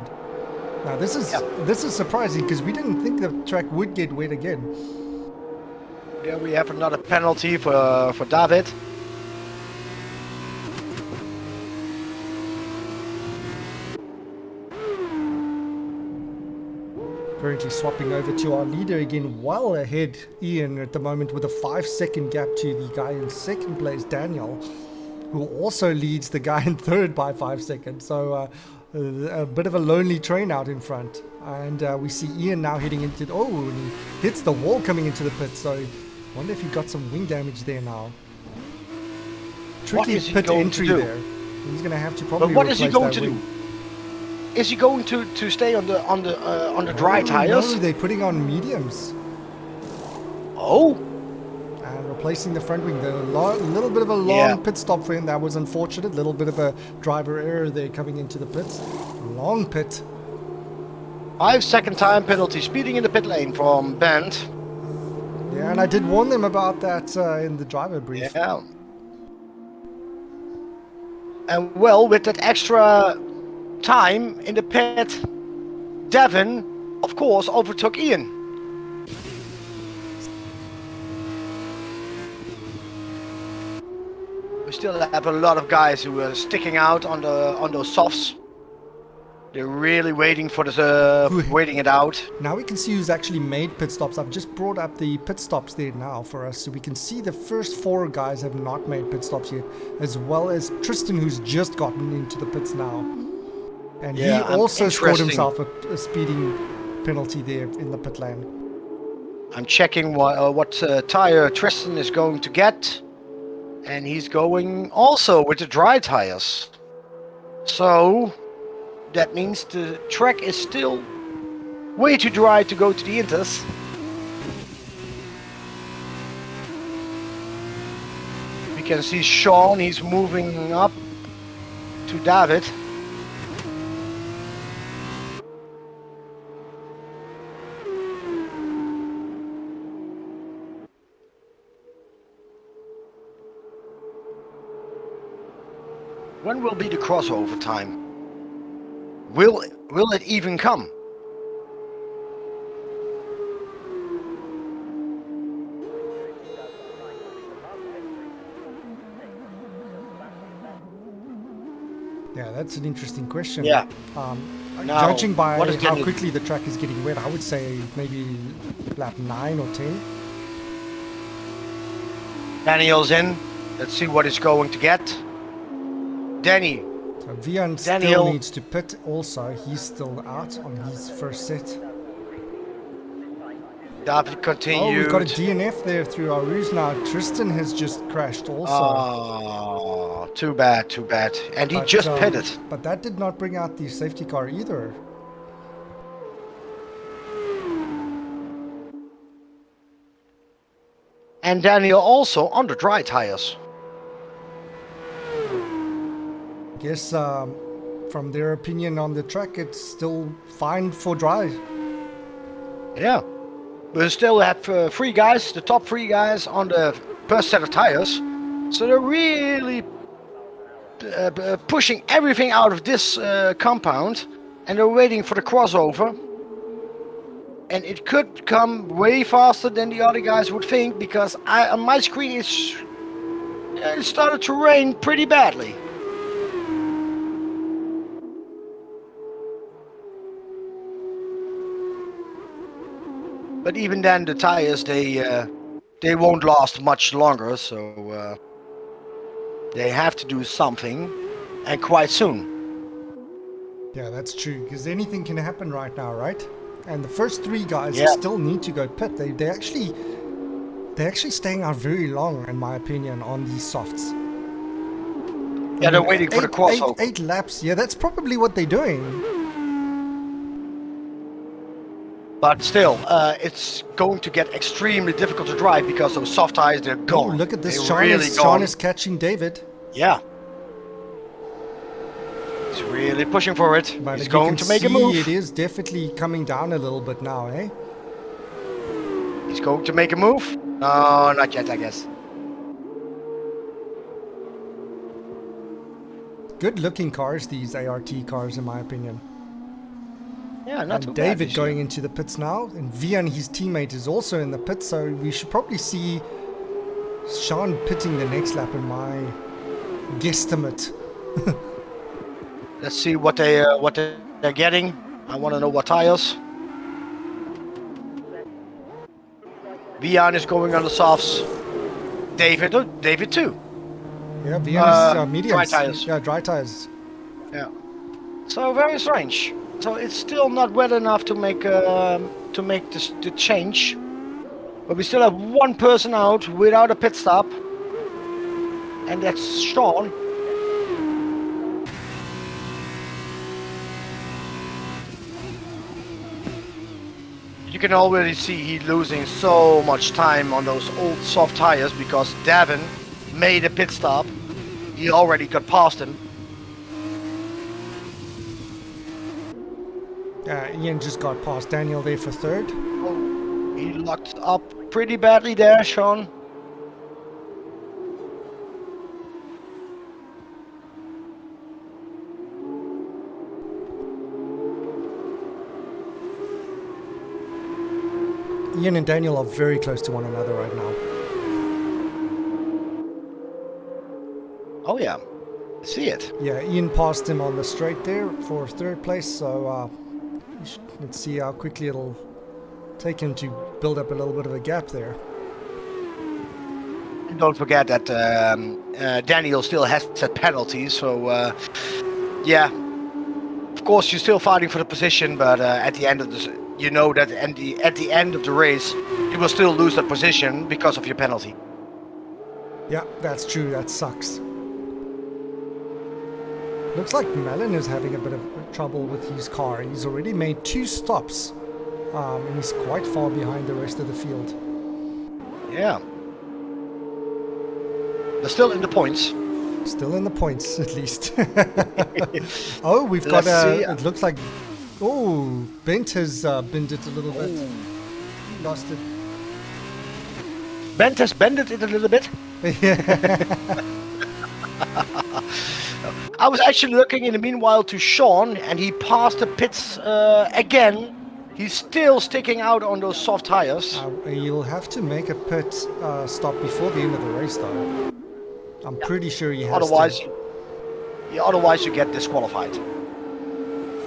Now this is surprising because we didn't think the track would get wet again. Yeah, we have another penalty for David. Currently swapping over to our leader again, well ahead Ian at the moment with a 5-second gap to the guy in second place, Daniel, who also leads the guy in third by 5 seconds. So a bit of a lonely train out in front. And we see Ian now heading into, and he hits the wall coming into the pit. So wonder if he got some wing damage there now. Tricky pit entry there. He's going to have to probably. But what is he going to do? Is he going to stay on the dry tires? No, they're putting on mediums. Oh. And replacing the front wing. Little bit of a long pit stop for him. That was unfortunate. Little bit of a driver error there coming into the pits. Long pit. 5-second time penalty. Speeding in the pit lane from Bent. Yeah, and I did warn them about that in the driver brief. Yeah. And well, with that extra time in the pit, Devin, of course, overtook Ian. We still have a lot of guys who are sticking out on those softs. They're really waiting for waiting it out. Now we can see who's actually made pit stops. I've just brought up the pit stops there now for us, so we can see the first 4 guys have not made pit stops yet, as well as Tristan, who's just gotten into the pits now. And he also scored himself a speeding penalty there in the pit lane. I'm checking what tire Tristan is going to get. And he's going also with the dry tires. So that means the track is still way too dry to go to the Inters. We can see Sean, he's moving up to David. When will be the crossover time? Will it even come? Yeah, that's an interesting question. Yeah. Now, judging by how quickly the track is getting wet, I would say maybe lap 9 or 10. Daniel's in. Let's see what he's going to get. Danny. So Vian still needs to pit also. He's still out on his first set. David continued. Oh, we've got a DNF there through our ruse now. Tristan has just crashed also. Oh, too bad, too bad. And he just pitted. But that did not bring out the safety car either. And Daniel also on the dry tires. I guess from their opinion on the track, it's still fine for dry. Yeah. We still have 3 guys, the top 3 guys on the first set of tires. So they're really pushing everything out of this compound. And they're waiting for the crossover. And it could come way faster than the other guys would think, because on my screen it started to rain pretty badly. But even then, the tires they won't last much longer, so they have to do something, and quite soon. Yeah, that's true, because anything can happen right now, right? And the first 3 guys still need to go pit. They're actually staying out very long, in my opinion, on these softs. Yeah, they're waiting for the crossover. 8 laps. Yeah, that's probably what they're doing. But still, it's going to get extremely difficult to drive because those soft tires, they're gone. Oh, look at this. Really Sean is catching David. Yeah. He's really pushing for it. But he's going to make a move. It is definitely coming down a little bit now, eh? He's going to make a move. No, not yet, I guess. Good looking cars, these ART cars, in my opinion. Yeah, not too And bad David this going year. into the pits now, and Vian, his teammate, is also in the pit, so we should probably see Sean pitting the next lap in my guesstimate. Let's see what they're getting. I want to know what tires. Vian is going on the softs. David too. Yeah, Vian is Dry mediums. tires. Yeah, dry tires. Yeah. So very strange. So it's still not wet enough to make the change. But we still have one person out without a pit stop, and that's Sean. You can already see he's losing so much time on those old soft tires because Davin made a pit stop. He already got past him. Ian just got past Daniel there for third. Oh, he locked up pretty badly there, Sean. Ian and Daniel are very close to one another right now. Oh yeah, see it. Yeah, Ian passed him on the straight there for third place, so let's see how quickly it'll take him to build up a little bit of a gap there. And don't forget that Daniel still has that penalty, so yeah. Of course, you're still fighting for the position, but at the end of this, you know that at the end of the race, you will still lose that position because of your penalty. Yeah, that's true. That sucks. Looks like Melon is having a bit of trouble with his car. He's already made 2 stops, and he's quite far behind the rest of the field. Yeah. They're still in the points. Still in the points, at least. Oh, we've got Let's see. it looks like... Oh, Bent has binned it a little bit. Lost it. Bent has bended it a little bit. I was actually looking in the meanwhile to Sean, and he passed the pits again. He's still sticking out on those soft tires. You'll have to make a pit stop before the end of the race, though. I'm pretty sure he has Otherwise, to. otherwise you get disqualified.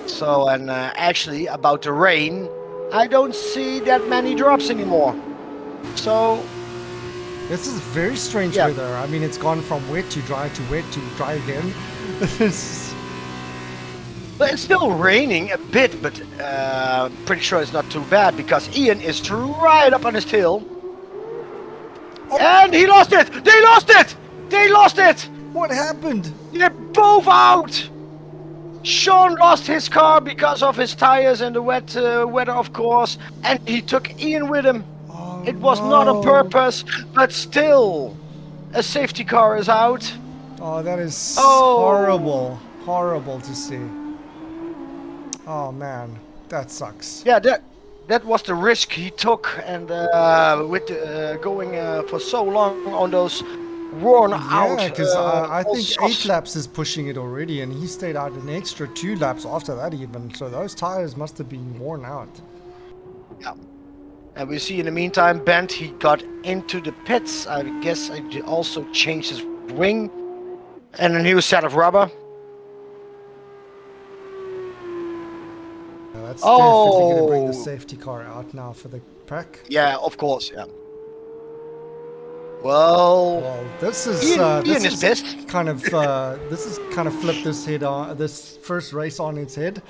So, and actually, about the rain, I don't see that many drops anymore. So, This is very strange Yeah. weather. I mean, it's gone from wet to dry again. but it's still raining a bit, but pretty sure it's not too bad because Ian is right up on his tail. And he lost it! They lost it! They lost it! What happened? They're both out! Sean lost his car because of his tires and the wet weather, of course, and he took Ian with him. Oh, It was not on no. purpose, but still, a safety car is out. Oh, that is Oh. horrible. Horrible to see. Oh, man. That sucks. Yeah, that was the risk he took, and with going for so long on those worn out. Yeah, because I old think softs. 8 laps is pushing it already, and he stayed out an extra 2 laps after that even. So those tires must have been worn out. Yeah. And we see in the meantime, Bent, he got into the pits. I guess he also changed his wing and a new set of rubber. That's definitely going to bring the Oh. safety car out now for the pack. Yeah, of course, yeah. Well, Well, this is Ian is pissed. kind of this is kind of flipped this head on this first race on its head.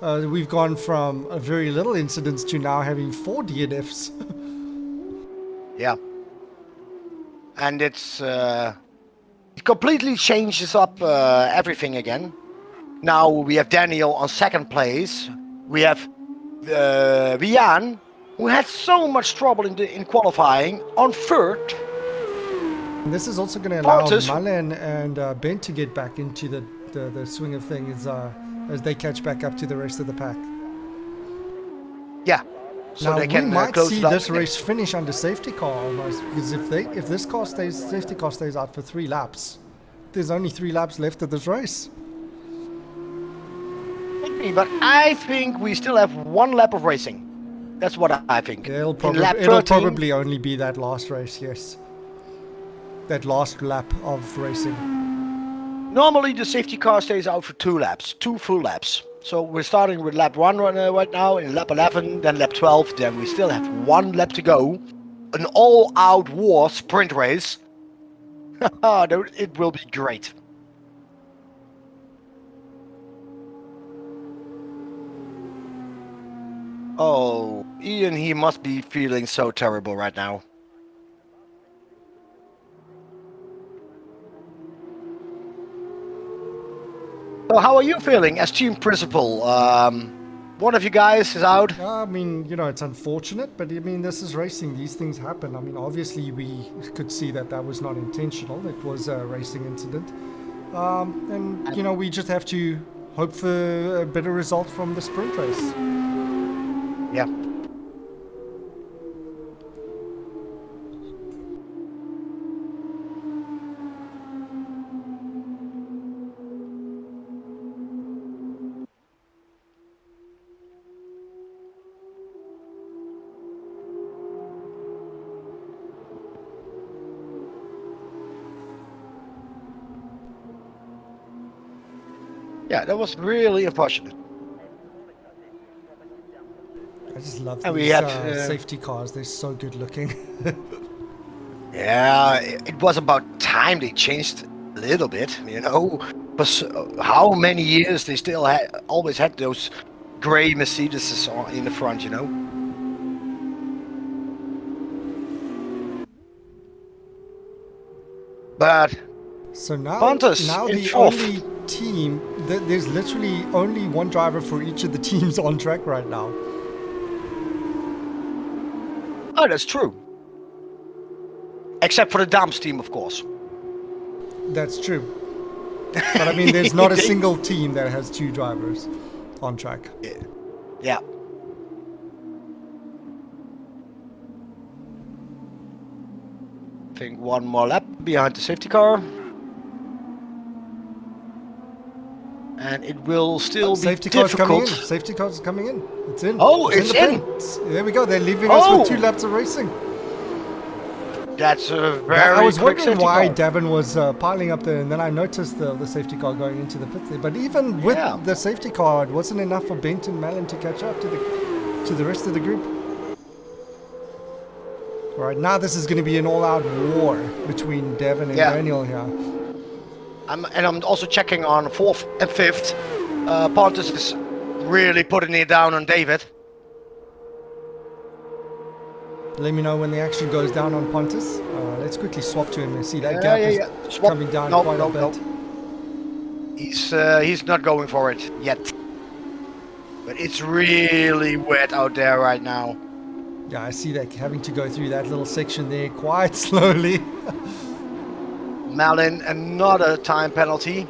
We've gone from a very little incidents to now having 4 DNFs. Yeah. And it completely changes up everything again. Now we have Daniel on second place. We have Vian, who had so much trouble in qualifying, on third. And this is also going to allow Portis. Mullen and Ben to get back into the swing of things as they catch back up to the rest of the pack. Yeah. so Now they we can might close see it out. this race finish under safety car almost, because if this safety car stays out for 3 laps, there's only 3 laps left of this race. Maybe, but I think we still have 1 lap of racing. That's what I think. Yeah, In lap it'll 13, probably only be that last race, yes. That last lap of racing. normally the safety car stays out for 2 laps, 2 full laps. So we're starting with lap 1 right now, in lap 11, then lap 12, then we still have 1 lap to go. An all-out war sprint race. It will be great. Oh, Ian, he must be feeling so terrible right now. So how are you feeling as team principal? One of you guys is out. I mean, it's unfortunate, but I mean, this is racing. These things happen. I mean, obviously, we could see that was not intentional. It was a racing incident. And we just have to hope for a better result from the sprint race. Yeah. Yeah, that was really unfortunate. I just love And we these had safety cars. They're so good looking. yeah, it was about time they changed a little bit, Because how many years they still always had those gray Mercedes in the front, But So now Pontus in the fourth. only team, there's literally only one driver for each of the teams on track right now. Oh, that's true. Except for the Dams team, of course. That's true. But I mean, there's not a single team that has 2 drivers on track. Yeah. I think 1 more lap behind the safety car. And it will still be difficult. Safety car's coming in. It's in. Oh, it's in. There we go. They're leaving us with 2 laps of racing. That's a very I was quick wondering safety why car. Davin was piling up there, and then I noticed the safety car going into the pits there. But even with the safety car, it wasn't enough for Bent and Malin to catch up to the rest of the group. All right, now this is going to be an all-out war between Davin and Daniel here. I'm also checking on 4th and 5th. Pontus is really putting it down on David. Let me know when the action goes down on Pontus. Let's quickly swap to him and see that gap is coming down quite a bit. He's not going for it yet. But it's really wet out there right now. Yeah, I see that having to go through that little section there quite slowly. Malin, another time penalty.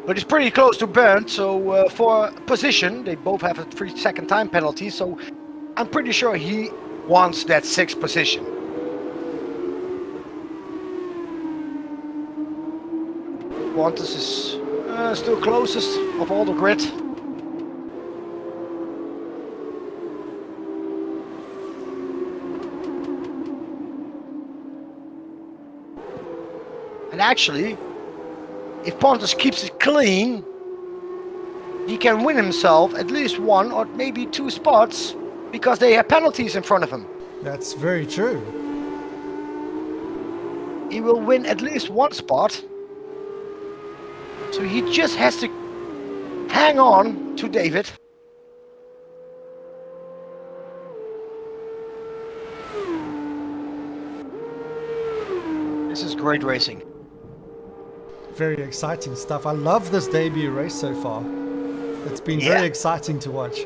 But it's pretty close to Bernd, so for position, they both have a 3-second time penalty, so I'm pretty sure he wants that 6th position. Pontus is still closest of all the grid. And actually, if Pontus keeps it clean, he can win himself at least 1 or maybe 2 spots because they have penalties in front of him. That's very true. He will win at least 1 spot. So he just has to hang on to David. This is great racing. Very exciting stuff. I love this debut race so far. It's been very exciting to watch.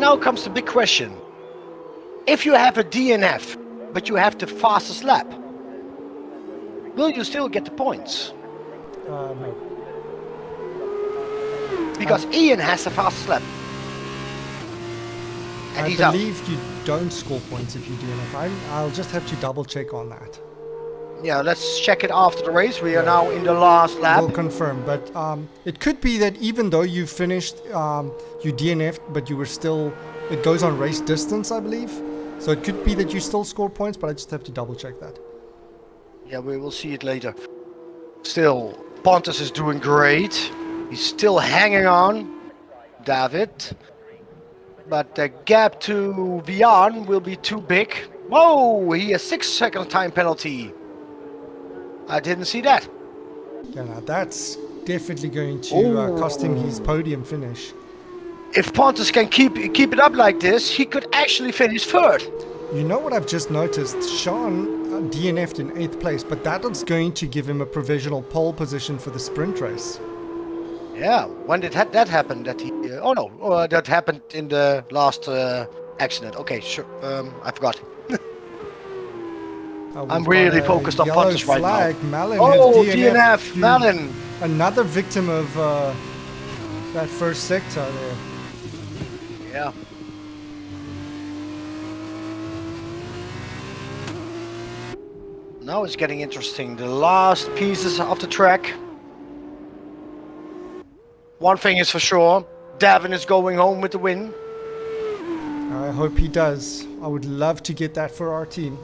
now comes the big question. If you have a DNF, but you have the fastest lap, will you still get the points? No. Because Ian has the fastest lap. And I he's out. believe you don't score points if you DNF. I'll just have to double check on that. Yeah, let's check it after the race. We are now in the last lap. We'll confirm, but it could be that even though you finished, you DNF'd, but you were still, it goes on race distance, I believe. So it could be that you still scored points, but I just have to double check that. Yeah, we will see it later. Still, Pontus is doing great. He's still hanging on, David. But the gap to Vian will be too big. Whoa, he has 6-second time penalty. I didn't see that. Yeah, now that's definitely going to cost him his podium finish. If Pontus can keep it up like this, he could actually finish third. You know what I've just noticed? Sean DNF'd in 8th place, but that is going to give him a provisional pole position for the sprint race. Yeah, when did that happen? That he? That happened in the last accident. Okay, sure. I forgot. I'm really focused on Pontus right now. Malin Oh, has DNF, Malin. Another victim of that first sector there. Yeah. Now it's getting interesting. The last pieces of the track. One thing is for sure, Davin is going home with the win. I hope he does. I would love to get that for our team.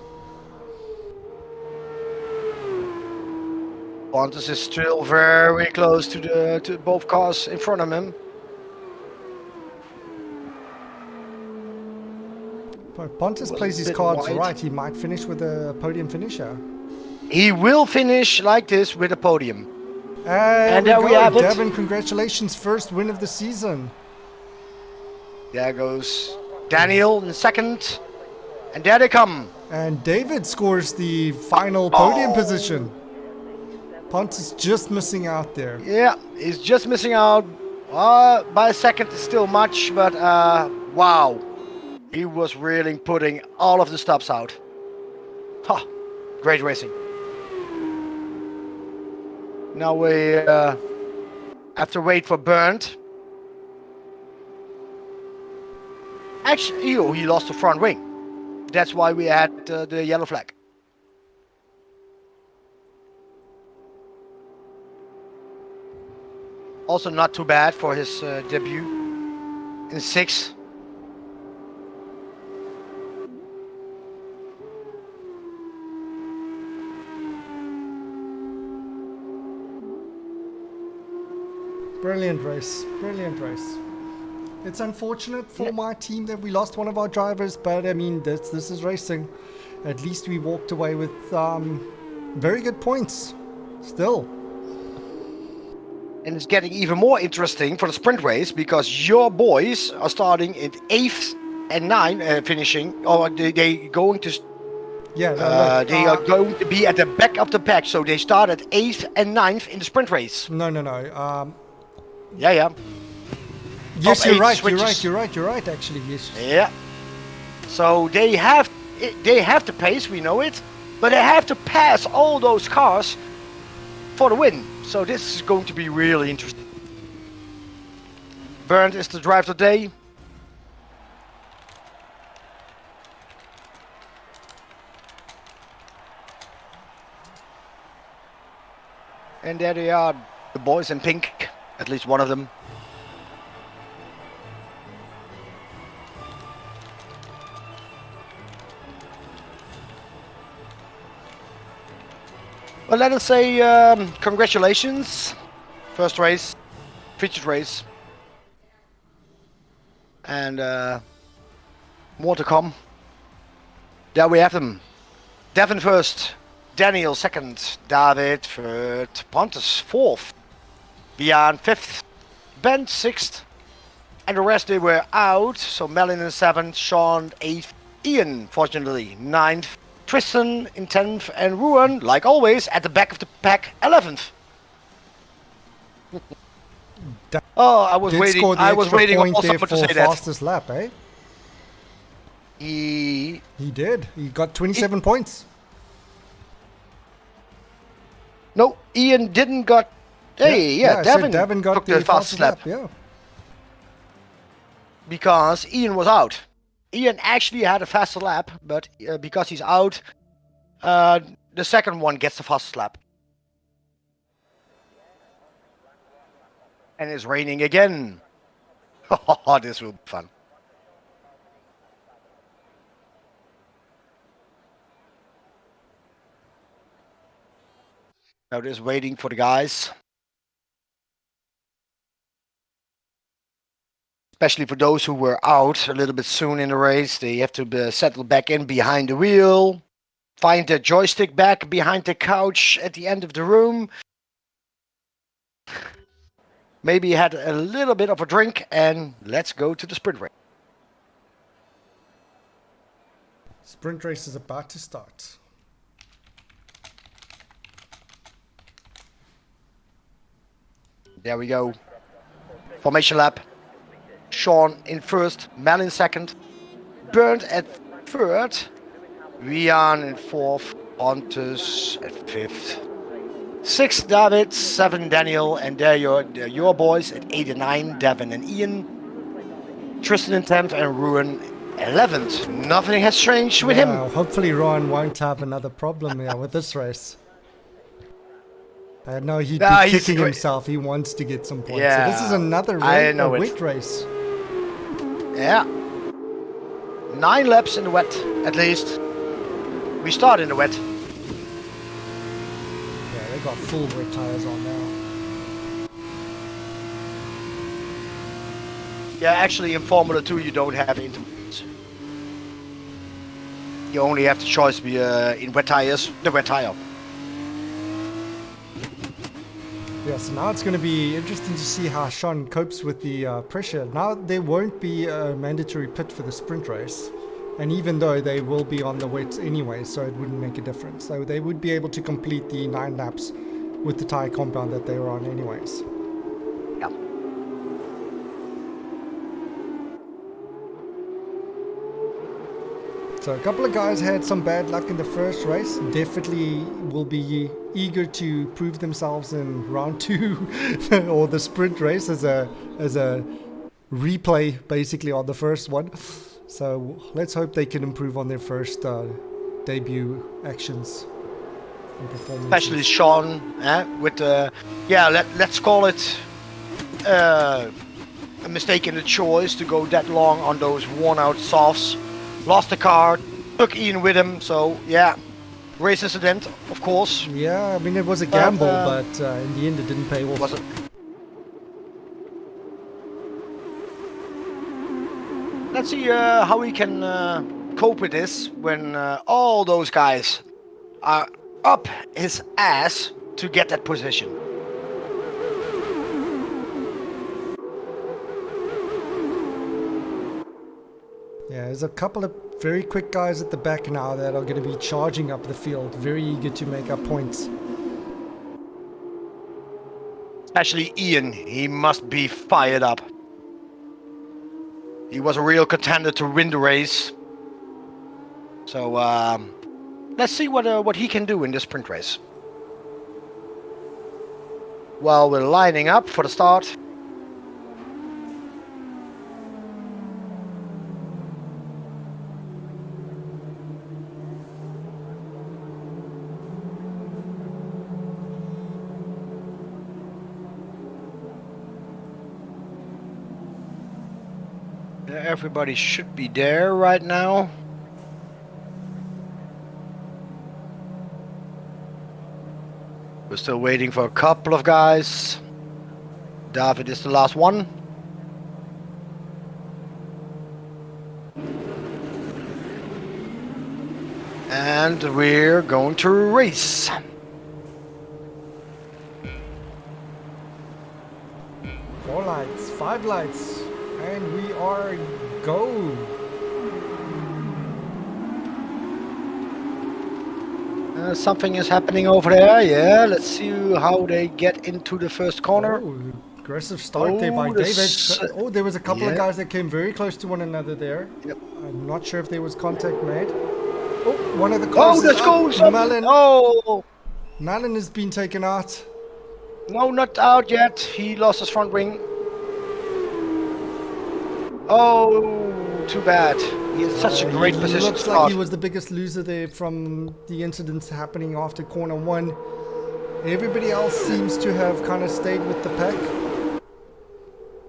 Pontus is still very close to both cars in front of him. But Pontus plays his cards right. He might finish with a podium finisher. He will finish like this with a podium. And there we have it. Devin, congratulations. First win of the season. There goes Daniel in second. And there they come. And David scores the final podium position. Pontus just missing out there. Yeah, he's just missing out. By a second is still much, but wow. He was really putting all of the stops out. Ha! Great racing. Now we have to wait for Bernd. Actually, he lost the front wing. That's why we had the yellow flag. Also not too bad for his debut in 6th. Brilliant race. Brilliant race. It's unfortunate for my team that we lost one of our drivers, but I mean, this is racing. At least we walked away with very good points. Still. And it's getting even more interesting for the sprint race because your boys are starting in 8th and 9th, finishing, or they going to. Yeah, they are going to be at the back of the pack, so they start at 8th and 9th in the sprint race. No. Yeah. Yes, Top you're 8 right. switches. You're right. Actually, yes. Yeah. So they have the pace, we know it, but they have to pass all those cars for the win. So this is going to be really interesting. Bernd is the driver today. And there they are, the boys in pink, at least one of them. Well, let us say congratulations. First race, featured race. And more to come. There we have them. Devin first, Daniel second, David third, Pontus fourth, Bian fifth, Ben sixth, and the rest they were out. So Melin in seventh, Sean eighth, Ian fortunately ninth, Tristan in 10th, and Ruan, like always, at the back of the pack, 11th. Oh, I was waiting. I was waiting also to say that. Fastest lap, eh? He He did. He got 27 points. no, Ian didn't got. Hey, Yeah, I said Devin Devin got took the the fastest lap Yeah. because Ian was out. Ian actually had a faster lap, but because he's out, the second one gets the fastest lap. And it's raining again. Oh, this will be fun. Now just waiting for the guys. Especially for those who were out a little bit soon in the race. They have to settle back in behind the wheel. Find the joystick back behind the couch at the end of the room. Maybe had a little bit of a drink and let's go to the sprint race. Sprint race is about to start. There we go. Formation lap. Sean in first, Mel in second, Bernd at third, Rian in fourth, Pontus at fifth, sixth David, seven Daniel, and there your boys at 8 and 9, Devin and Ian, Tristan in 10th, and Ruin 11th. Nothing has changed with him. Hopefully Ron won't have another problem here with this race. I know he'd be kicking himself. He wants to get some points. Yeah, so this is another wet race. Yeah. 9 laps in the wet, at least. We start in the wet. Yeah, they got full wet tires on now. Yeah, actually in Formula 2 you don't have intermediates. You only have the choice to be in wet tires, the wet tire. Yeah, so now it's going to be interesting to see how Sean copes with the pressure. Now there won't be a mandatory pit for the sprint race. And even though they will be on the wets anyway, so it wouldn't make a difference. So they would be able to complete the 9 laps with the tire compound that they were on anyways. Yeah. So a couple of guys had some bad luck in the first race. Definitely will be eager to prove themselves in round 2 or the sprint race as a replay basically on the first one. So let's hope they can improve on their first debut actions and performances. Especially Sean, with let's call it a mistake in the choice to go that long on those worn-out softs. Lost the car, took Ian with him, so yeah, race incident, of course. Yeah, I mean it was a gamble, but in the end it didn't pay off. Was it? Let's see how we can cope with this when all those guys are up his ass to get that position. Yeah, there's a couple of very quick guys at the back now that are going to be charging up the field, very eager to make up points. Especially Ian, he must be fired up. He was a real contender to win the race. So let's see what he can do in this sprint race. While we're lining up for the start. Everybody should be there right now. We're still waiting for a couple of guys. David is the last one. And we're going to race. 4 lights, 5 lights, and we are go. Something is happening over there. Yeah, let's see how they get into the first corner. Oh, aggressive start there by David. Oh, there was a couple of yeah. guys that came very close to one another there. Yep. I'm not sure if there was contact made. Oh, one of the cars Oh, is let's up. go! Oh, Malin has been taken out. no, not out yet. He lost his front wing. Oh, too bad. He has such a great position. Looks like he was the biggest loser there from the incidents happening after corner 1. Everybody else seems to have kind of stayed with the pack.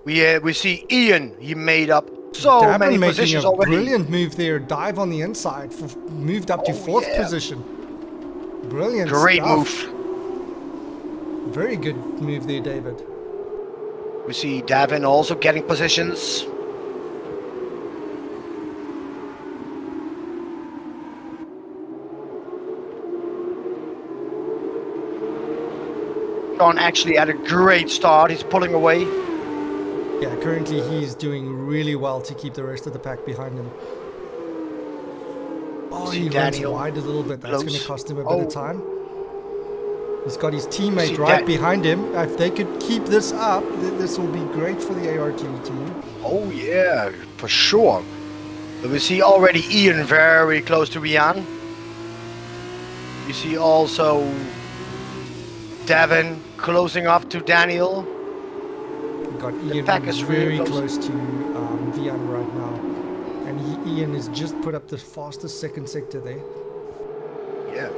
We see Ian. He made up so Davin many making positions a already. brilliant move there. Dive on the inside. Moved up to 4th position. Brilliant Great stuff. move. Very good move there, David. We see Davin also getting positions. Sean actually had a great start. He's pulling away. Yeah, currently he's doing really well to keep the rest of the pack behind him. Oh, he runs wide a little bit. That's going to cost him a bit of time. He's got his teammate right behind him. If they could keep this up, this will be great for the ART team. Oh yeah, for sure. But we see already Ian very close to Ian. We see also Davin closing up to Daniel. We've got Ian very close to Vian right now. And Ian has just put up the fastest second sector there. Yeah.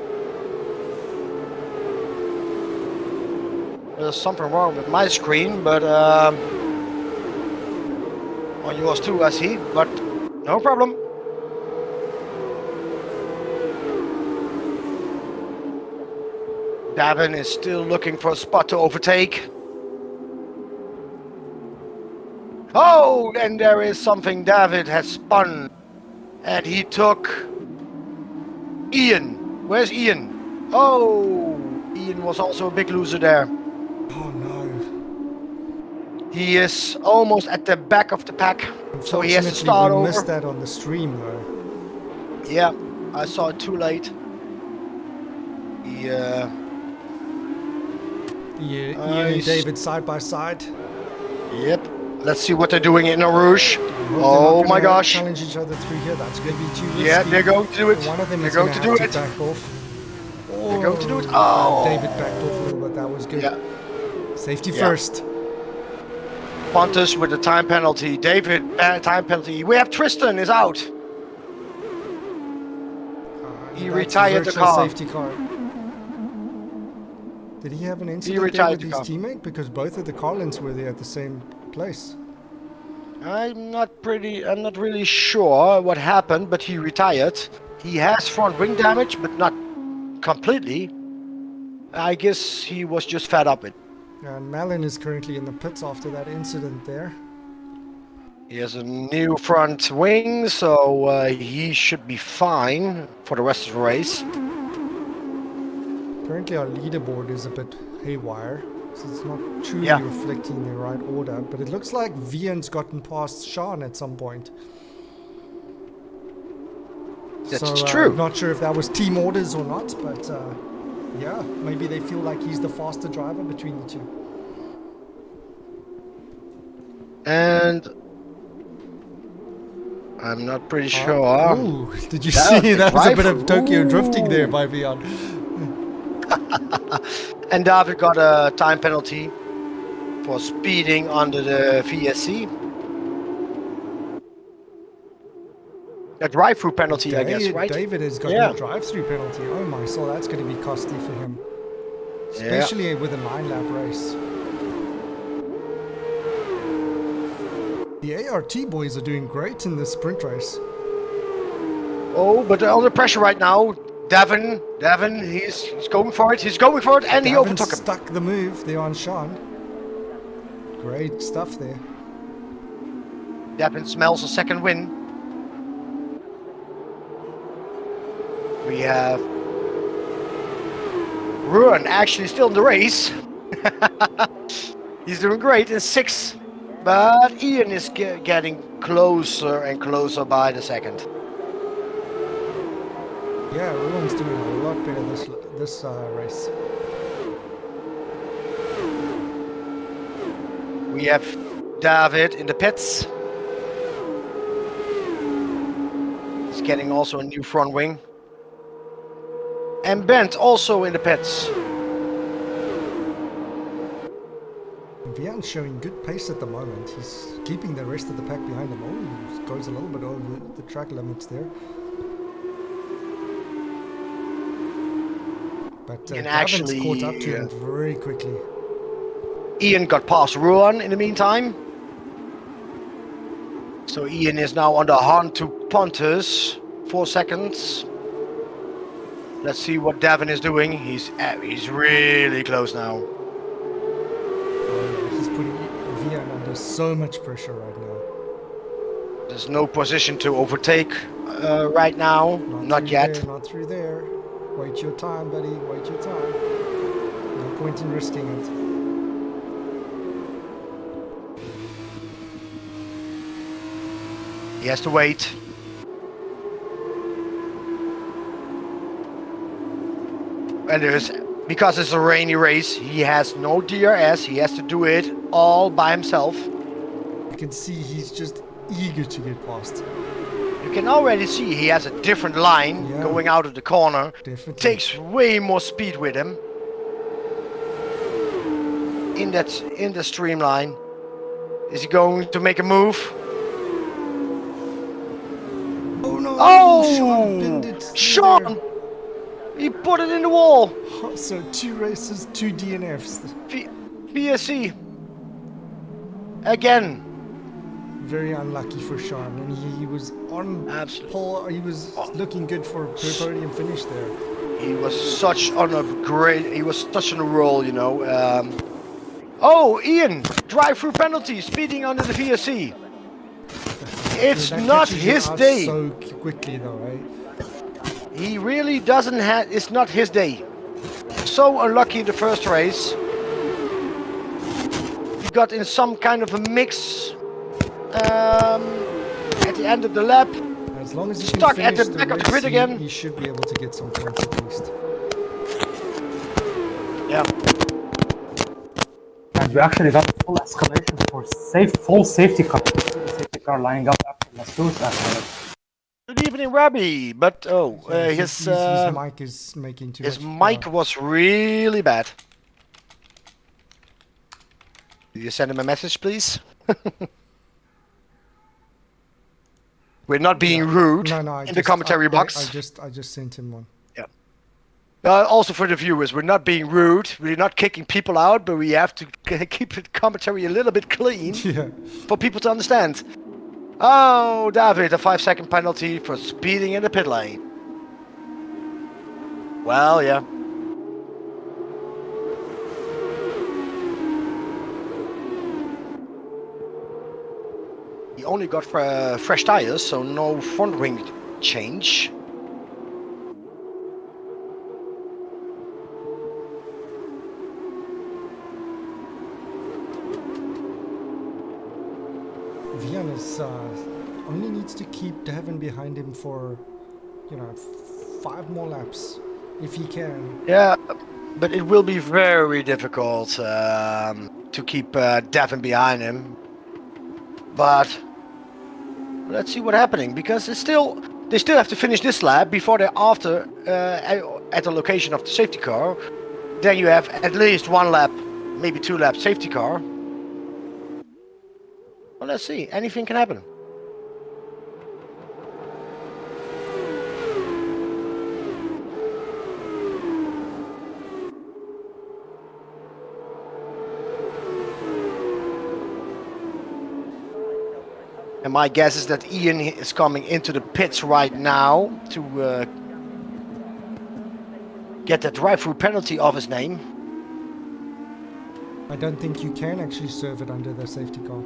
There's something wrong with my screen, but on yours too, I see. But no problem. Davin is still looking for a spot to overtake. Oh, and there is something. David has spun, and he took Ian. Where's Ian? Oh, Ian was also a big loser there. Oh no. He is almost at the back of the pack, so he has to start over. We missed that on the stream though. Yeah, I saw it too late. Ian and David side by side. Yep. Let's see what they're doing in Rouge. Oh my gosh. Challenge each other through here. That's going to be too risky. Yeah, they're going to do it. One of them is going to do it. Back off. They're going to do it. Oh. David backed off a little bit. That was good. Yeah. Safety first. Pontus with the time penalty. David, time penalty. We have Tristan is out. He retired the car. Safety car. Did he have an incident there with his teammate? Because both of the Carlins were there at the same place. I'm not really sure what happened, but he retired. He has front wing damage, but not completely. I guess he was just fed up with it. And Malin is currently in the pits after that incident there. He has a new front wing, so he should be fine for the rest of the race. Currently our leaderboard is a bit haywire, so it's not truly reflecting the right order, but it looks like Vian's gotten past Sean at some point. That's true. I'm not sure if that was team orders or not, but yeah, maybe they feel like he's the faster driver between the two. And I'm not pretty sure. Ooh, did you see? That was a bit of Tokyo drifting there by Vian. And David got a time penalty for speeding under the VSC. A drive-through penalty, I guess, right? David has got a drive-through penalty. Oh my, so that's going to be costly for him. Especially with a 9-lap race. The ART boys are doing great in this sprint race. Oh, but they're under pressure right now. Davin, he's going for it. He's going for it, and he overtook him. Stuck the move there on Sean. Great stuff there. Davin smells a second win. We have Ruan actually still in the race. He's doing great in 6th, but Ian is getting closer and closer by the second. Yeah, Ruan's doing a lot better this race. We have David in the pits. He's getting also a new front wing. And Bent also in the pits. Vian's showing good pace at the moment. He's keeping the rest of the pack behind him. Oh, he goes a little bit over the track limits there. But Gavin's caught up to him very quickly. Ian got past Ruan in the meantime. So Ian is now on the hunt to Pontus. 4 seconds. Let's see what Davin is doing. He's really close now. Oh, yeah, he's putting Vian under so much pressure right now. There's no position to overtake right now. Not yet. There, not through there. Wait your time, buddy. Wait your time. No point in risking it. He has to wait. And because it's a rainy race, he has no DRS. He has to do it all by himself. You can see he's just eager to get past. You can already see he has a different line going out of the corner. Definitely. Takes way more speed with him. In the streamline. Is he going to make a move? Oh no! Oh! Sean! He put it in the wall. So 2 races, 2 DNFs. VSC. Again. Very unlucky for Sean, and he was on pole. He was looking good for a podium finish there. He was such on a roll, you know. Oh, Ian, drive-through penalty, speeding under the VSC. It's not his day. So quickly though, right? He really doesn't have. It's not his day. So unlucky in the first race. He got in some kind of a mix at the end of the lap. As long as he stuck can at the finish back of the race, grid again. He should be able to get some points at least. Yeah. And we actually got full escalation for full safety car. Safety car lining up after Lasso's escalation. Good evening, Robbie. But his mic is making too his much. mic was really bad. Did you send him a message, please? We're not being rude in the commentary box. I just sent him one. Yeah. Also for the viewers, we're not being rude. We're not kicking people out, but we have to keep the commentary a little bit clean for people to understand. Oh, David, a 5-second penalty for speeding in the pit lane. Well, yeah. He only got fresh tires, so no front wing change. Vian is only needs to keep Davin behind him for, 5 more laps, if he can. Yeah, but it will be very difficult to keep Davin behind him. But let's see what's happening, because they still have to finish this lap before they're after at the location of the safety car. Then you have at least 1 lap, maybe 2 laps safety car. Well, let's see. Anything can happen. And my guess is that Ian is coming into the pits right now to get that drive-through penalty off his name. I don't think you can actually serve it under the safety car.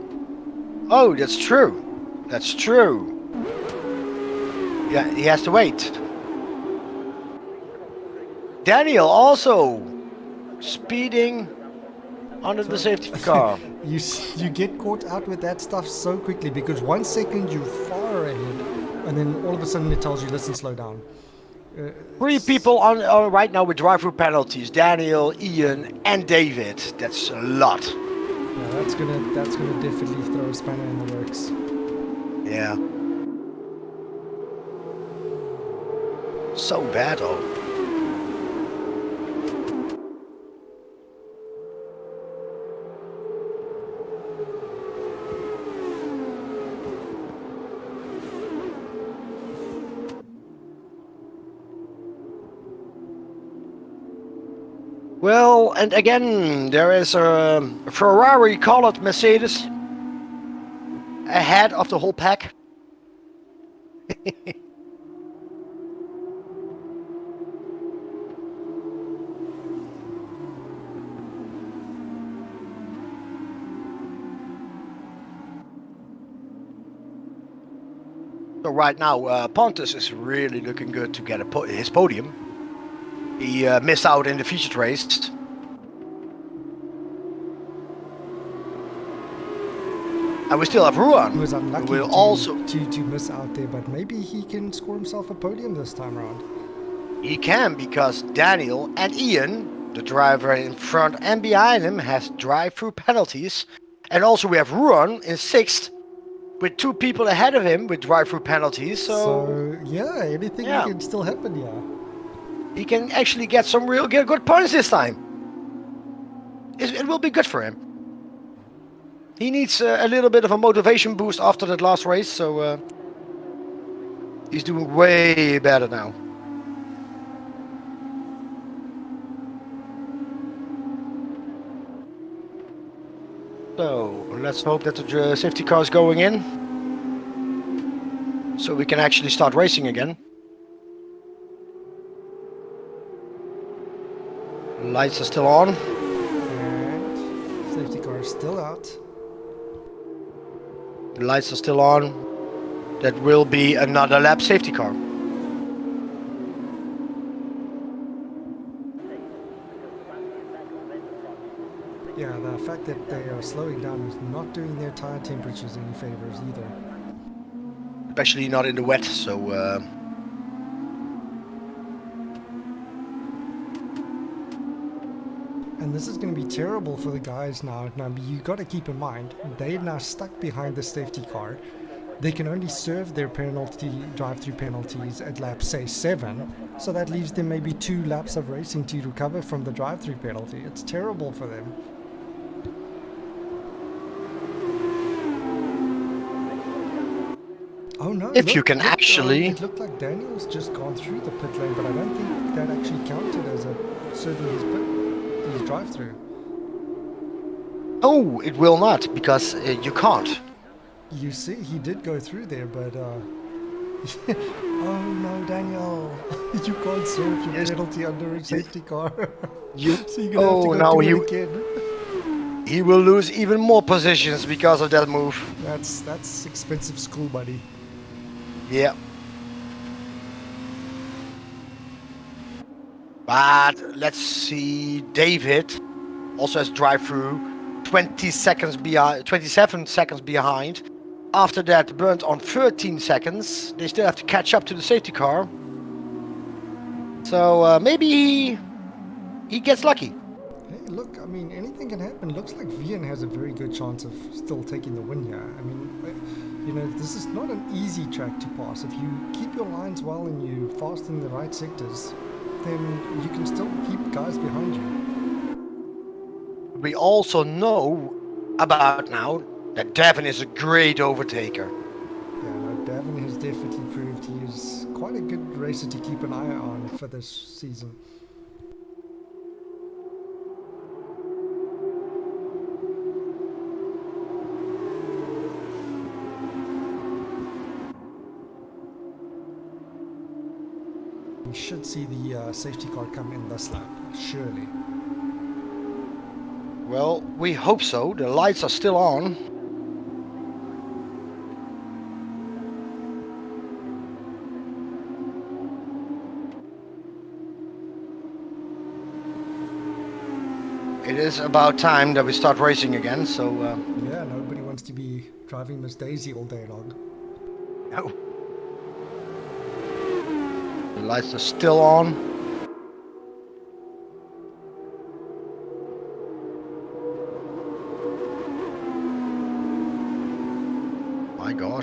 Oh, that's true. That's true. Yeah, he has to wait. Daniel also speeding under the safety car. You get caught out with that stuff so quickly, because 1 second you're far ahead, and then all of a sudden it tells you, listen, slow down. 3 people on right now with drive-through penalties. Daniel, Ian, and David. That's a lot. Yeah, that's gonna definitely throw a spanner in the works. Yeah. So bad, though. Well, and again, there is a Ferrari colored Mercedes ahead of the whole pack. So right now, Pontus is really looking good to get his podium. He missed out in the featured race. And we still have He Ruan, was who unlucky will also... to miss out there, but maybe he can score himself a podium this time around. He can, because Daniel and Ian, the driver in front and behind him, has drive-through penalties. And also we have Ruan in 6th, with 2 people ahead of him with drive-through penalties. So yeah, anything yeah, can still happen. Yeah. he can actually get some real good points this time. It will be good for him. He needs a little bit of a motivation boost after that last race, so he's doing way better now. So let's hope that the safety car is going in, so we can actually start racing again. Lights are still on. And safety car is still out. The lights are still on. That will be another lap safety car. Yeah, the fact that they are slowing down is not doing their tire temperatures any favors either. Especially not in the wet, so... And this is going to be terrible for the guys now. Now, you got to keep in mind, they're now stuck behind the safety car. They can only serve their drive-through penalties at lap, say, 7. So that leaves them maybe 2 laps of racing to recover from the drive-through penalty. It's terrible for them. Oh no! If you can actually... it looked like Daniel's just gone through the pit lane, but I don't think that actually counted as serving his drive-through. Oh, it will not, because you can't. You see, he did go through there, but oh no, Daniel, you can't serve your penalty under a safety car. So you're gonna have to go do it again. He will lose even more positions because of that move. That's expensive school, buddy. Yeah. But let's see, David also has drive-through, 27 seconds behind. After that, burnt on 13 seconds. They still have to catch up to the safety car. So maybe he gets lucky. Hey, look, I mean, anything can happen. Looks like Vian has a very good chance of still taking the win here. I mean, you know, this is not an easy track to pass. If you keep your lines well and you fast in the right sectors, then you can still keep guys behind you. We also know about now that Devin is a great overtaker. Yeah, no, Davin has definitely proved he is quite a good racer to keep an eye on for this season. We should see the safety car come in this lap, surely. Well, we hope so. The lights are still on. It is about time that we start racing again, so... Yeah, nobody wants to be driving Miss Daisy all day long. No. The lights are still on.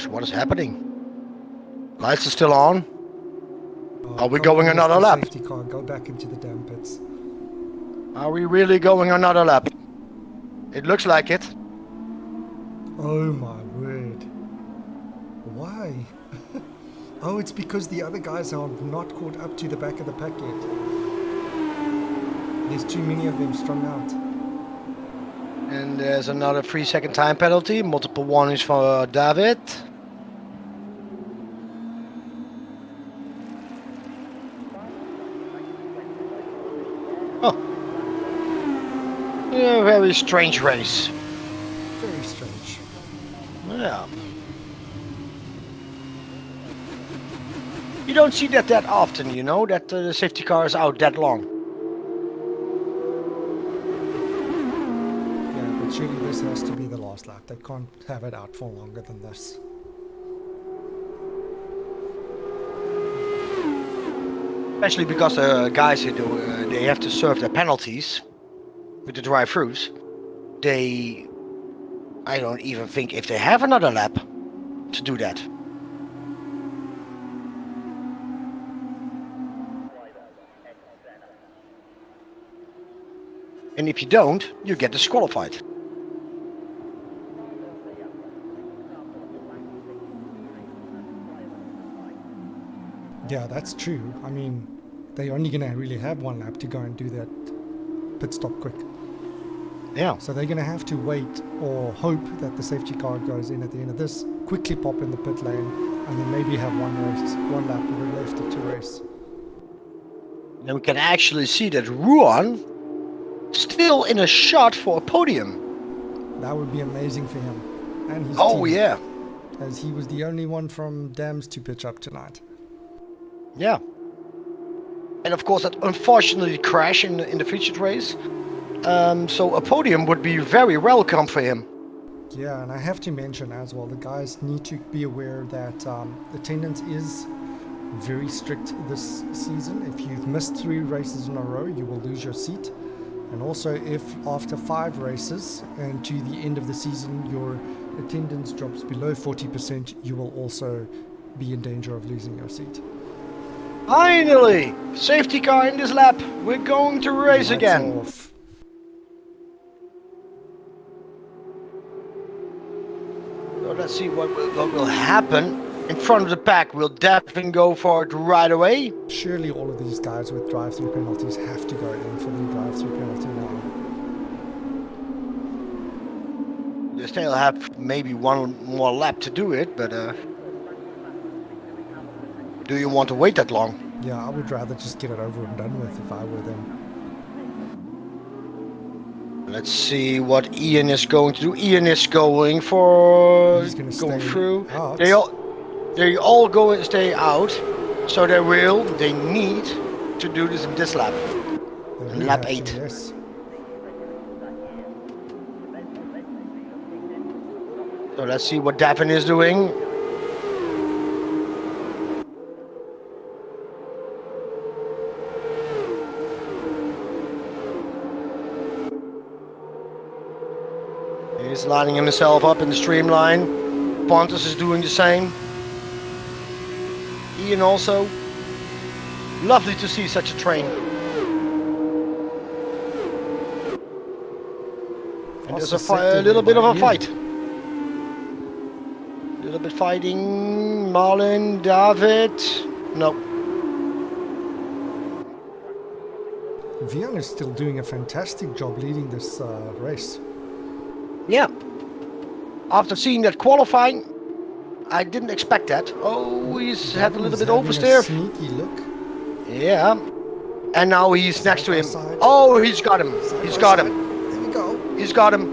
gosh, what is happening? Lights are still on. Are we Come going on, another Mr. lap? Safety car, go back into the damn pits. Are we really going another lap? It looks like it. Oh my word. Why? Oh, it's because the other guys are not caught up to the back of the pack yet. There's too many of them strung out. And there's another 3-second time penalty. Multiple warnings for David. Oh. Yeah, very strange race. Very strange. Yeah. You don't see that often, you know, that the safety car is out that long. Yeah, but surely this has to be the last lap. They can't have it out for longer than this. Especially because the guys who do, they have to serve their penalties with the drive-throughs. I don't even think if they have another lap to do that. And if you don't, you get disqualified. Yeah, that's true. I mean, they're only going to really have one lap to go and do that pit stop quick. Yeah. So they're going to have to wait or hope that the safety car goes in at the end of this, quickly pop in the pit lane, and then maybe have one lap left to race. And we can actually see that Ruan still in a shot for a podium. That would be amazing for him and his Oh, team, yeah. as he was the only one from Dams to pitch up tonight. Yeah. And of course, that unfortunately crashed in the featured race. So a podium would be very welcome for him. Yeah, and I have to mention as well, the guys need to be aware that attendance is very strict this season. If you've missed 3 races in a row, you will lose your seat. And also, if after 5 races and to the end of the season your attendance drops below 40%, you will also be in danger of losing your seat. Finally! Safety car in this lap. We're going to race Lights again. off. So let's see what will happen. In front of the pack, we'll definitely go for it right away. Surely all of these guys with drive-through penalties have to go in for the drive-through penalty now. They still have maybe one more lap to do it, but do you want to wait that long? Yeah, I would rather just get it over and done with if I were them. Let's see what Ian is going to do. Ian is going for He's gonna going stay through. out. They all go and stay out, so they need to do this in this lap. They In do lap have to, 8. yes. So let's see what Davin is doing. He's lining himself up in the streamline. Pontus is doing the same. Ian also. Lovely to see such a train. And there's a little bit of a fight. A little bit fighting. Marlon, David. No. Vian is still doing a fantastic job leading this race. Yeah. After seeing that qualifying, I didn't expect that. Oh, he's had a little bit oversteer. Sneaky look. Yeah. And now he's next to him. Side. Oh, he's got him. He's got him. There we go. He's got him.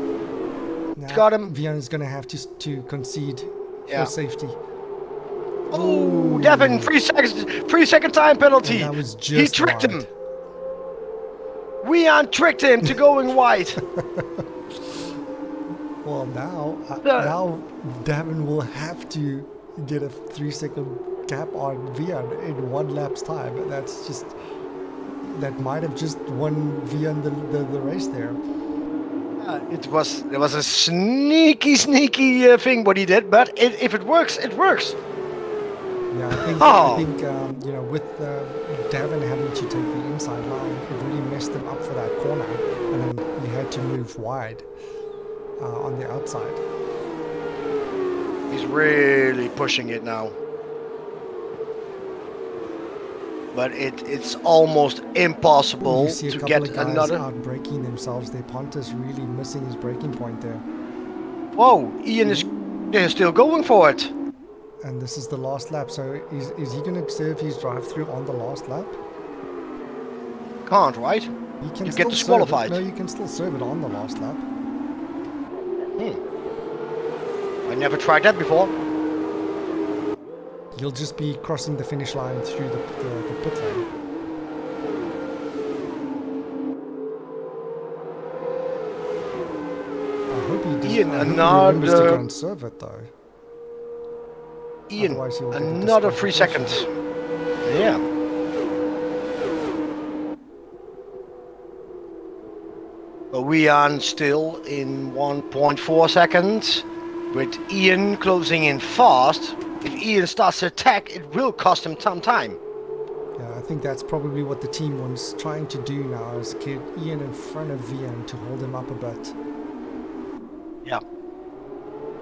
Now, got him. Vian is going to have to concede Yeah. for safety. Oh, Devin, 3-second time penalty. And that was He just tricked wide. him. Wian tricked him to going wide. Well, now Davin will have to get a 3-second gap on Vian in 1 lap's time. That might have just won Vian the race there. It was a sneaky thing what he did, but if it works, it works. Yeah, Oh. I think you know, with Davin having to take the inside line, it really messed him up for that corner, and then he had to move wide on the outside. He's really pushing it now. But it's almost Ooh, impossible you see a to couple get of guys another. out braking themselves. Their Pontus really missing his braking point there. Whoa, Ian is they're still going for it. And this is the last lap, so is he going to serve his drive-through on the last lap? Can't, right? You can You still get disqualified. serve it. No, you can still serve it on the last lap. I never tried that before. You'll just be crossing the finish line through the pit lane. I hope he does. Ian, I hope he remembers to another- go and serve it though. Ian, Otherwise he'll get a another 3 disqualification. seconds. Yeah. But we are still in 1.4 seconds, with Ian closing in fast. If Ian starts to attack, it will cost him some time. Yeah, I think that's probably what the team was trying to do now, is get Ian in front of Vian to hold him up a bit. Yeah.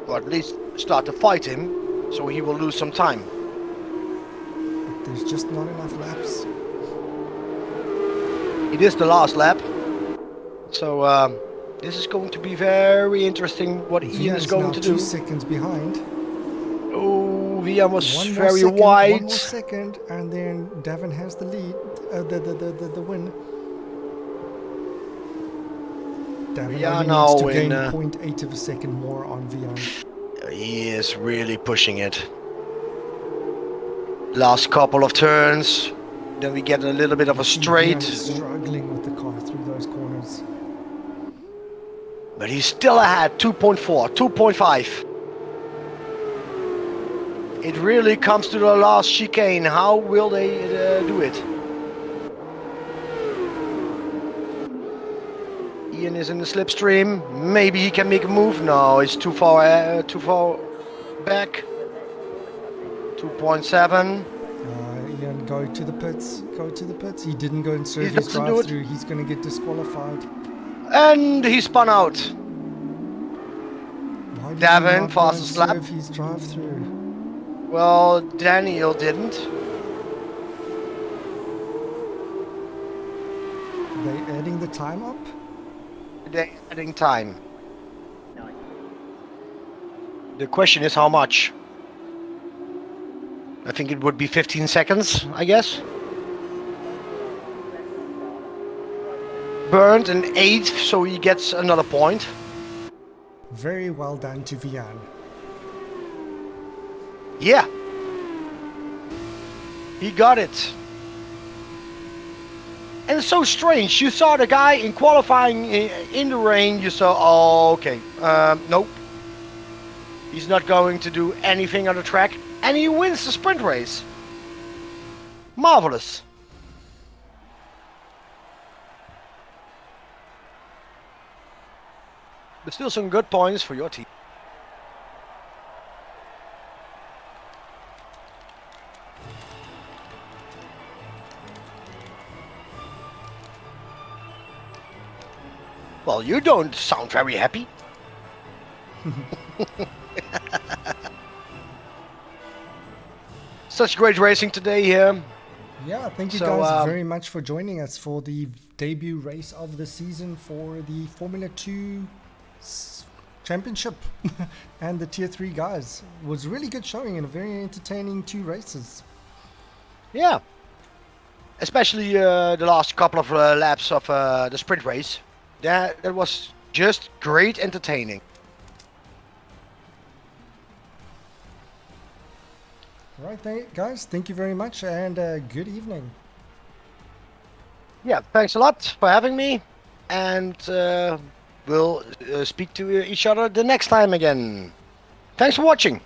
Or at least start to fight him, so he will lose some time. But there's just not enough laps. It is the last lap. So this is going to be very interesting what Ian is Vian's going now to 2 do. seconds behind. Oh, Vian was One more very second, wide. 1 more second, and then Davin has the lead, the win. Davin We are only now needs to in, gain 0.8 of a second more on Vian. He is really pushing it. Last couple of turns, then we get a little bit of a straight, Vian is struggling with the car through those corners. but he's still ahead. 2.4, 2.5. It really comes to the last chicane. How will they do it? Ian is in the slipstream. Maybe he can make a move. No, it's too far back. 2.7. Ian, go to the pits. Go to the pits. He didn't go and serve He his doesn't do it. drive-through. He's going to get disqualified. And he spun out. Why did Davin, he not go and fastest lap. serve his drive-through? Well, Daniel didn't. Are they adding the time up? They're adding time. The question is how much? I think it would be 15 seconds, I guess. Burned an 8th, so he gets another point. Very well done to Vian. Yeah. He got it. And it's so strange. You saw the guy in qualifying in the rain. You saw, oh, okay. Nope. He's not going to do anything on the track. And he wins the sprint race. Marvelous. But still some good points for your team. Well, you don't sound very happy. Such great racing today here. Yeah, thank you So, guys very much for joining us for the debut race of the season for the Formula 2 Championship and the Tier 3 guys. It was a really good showing and a very entertaining 2 races. Yeah. Especially the last couple of laps of the sprint race. That was just great entertaining. All right, guys, thank you very much and good evening. Yeah, thanks a lot for having me. And we'll speak to each other the next time again. Thanks for watching.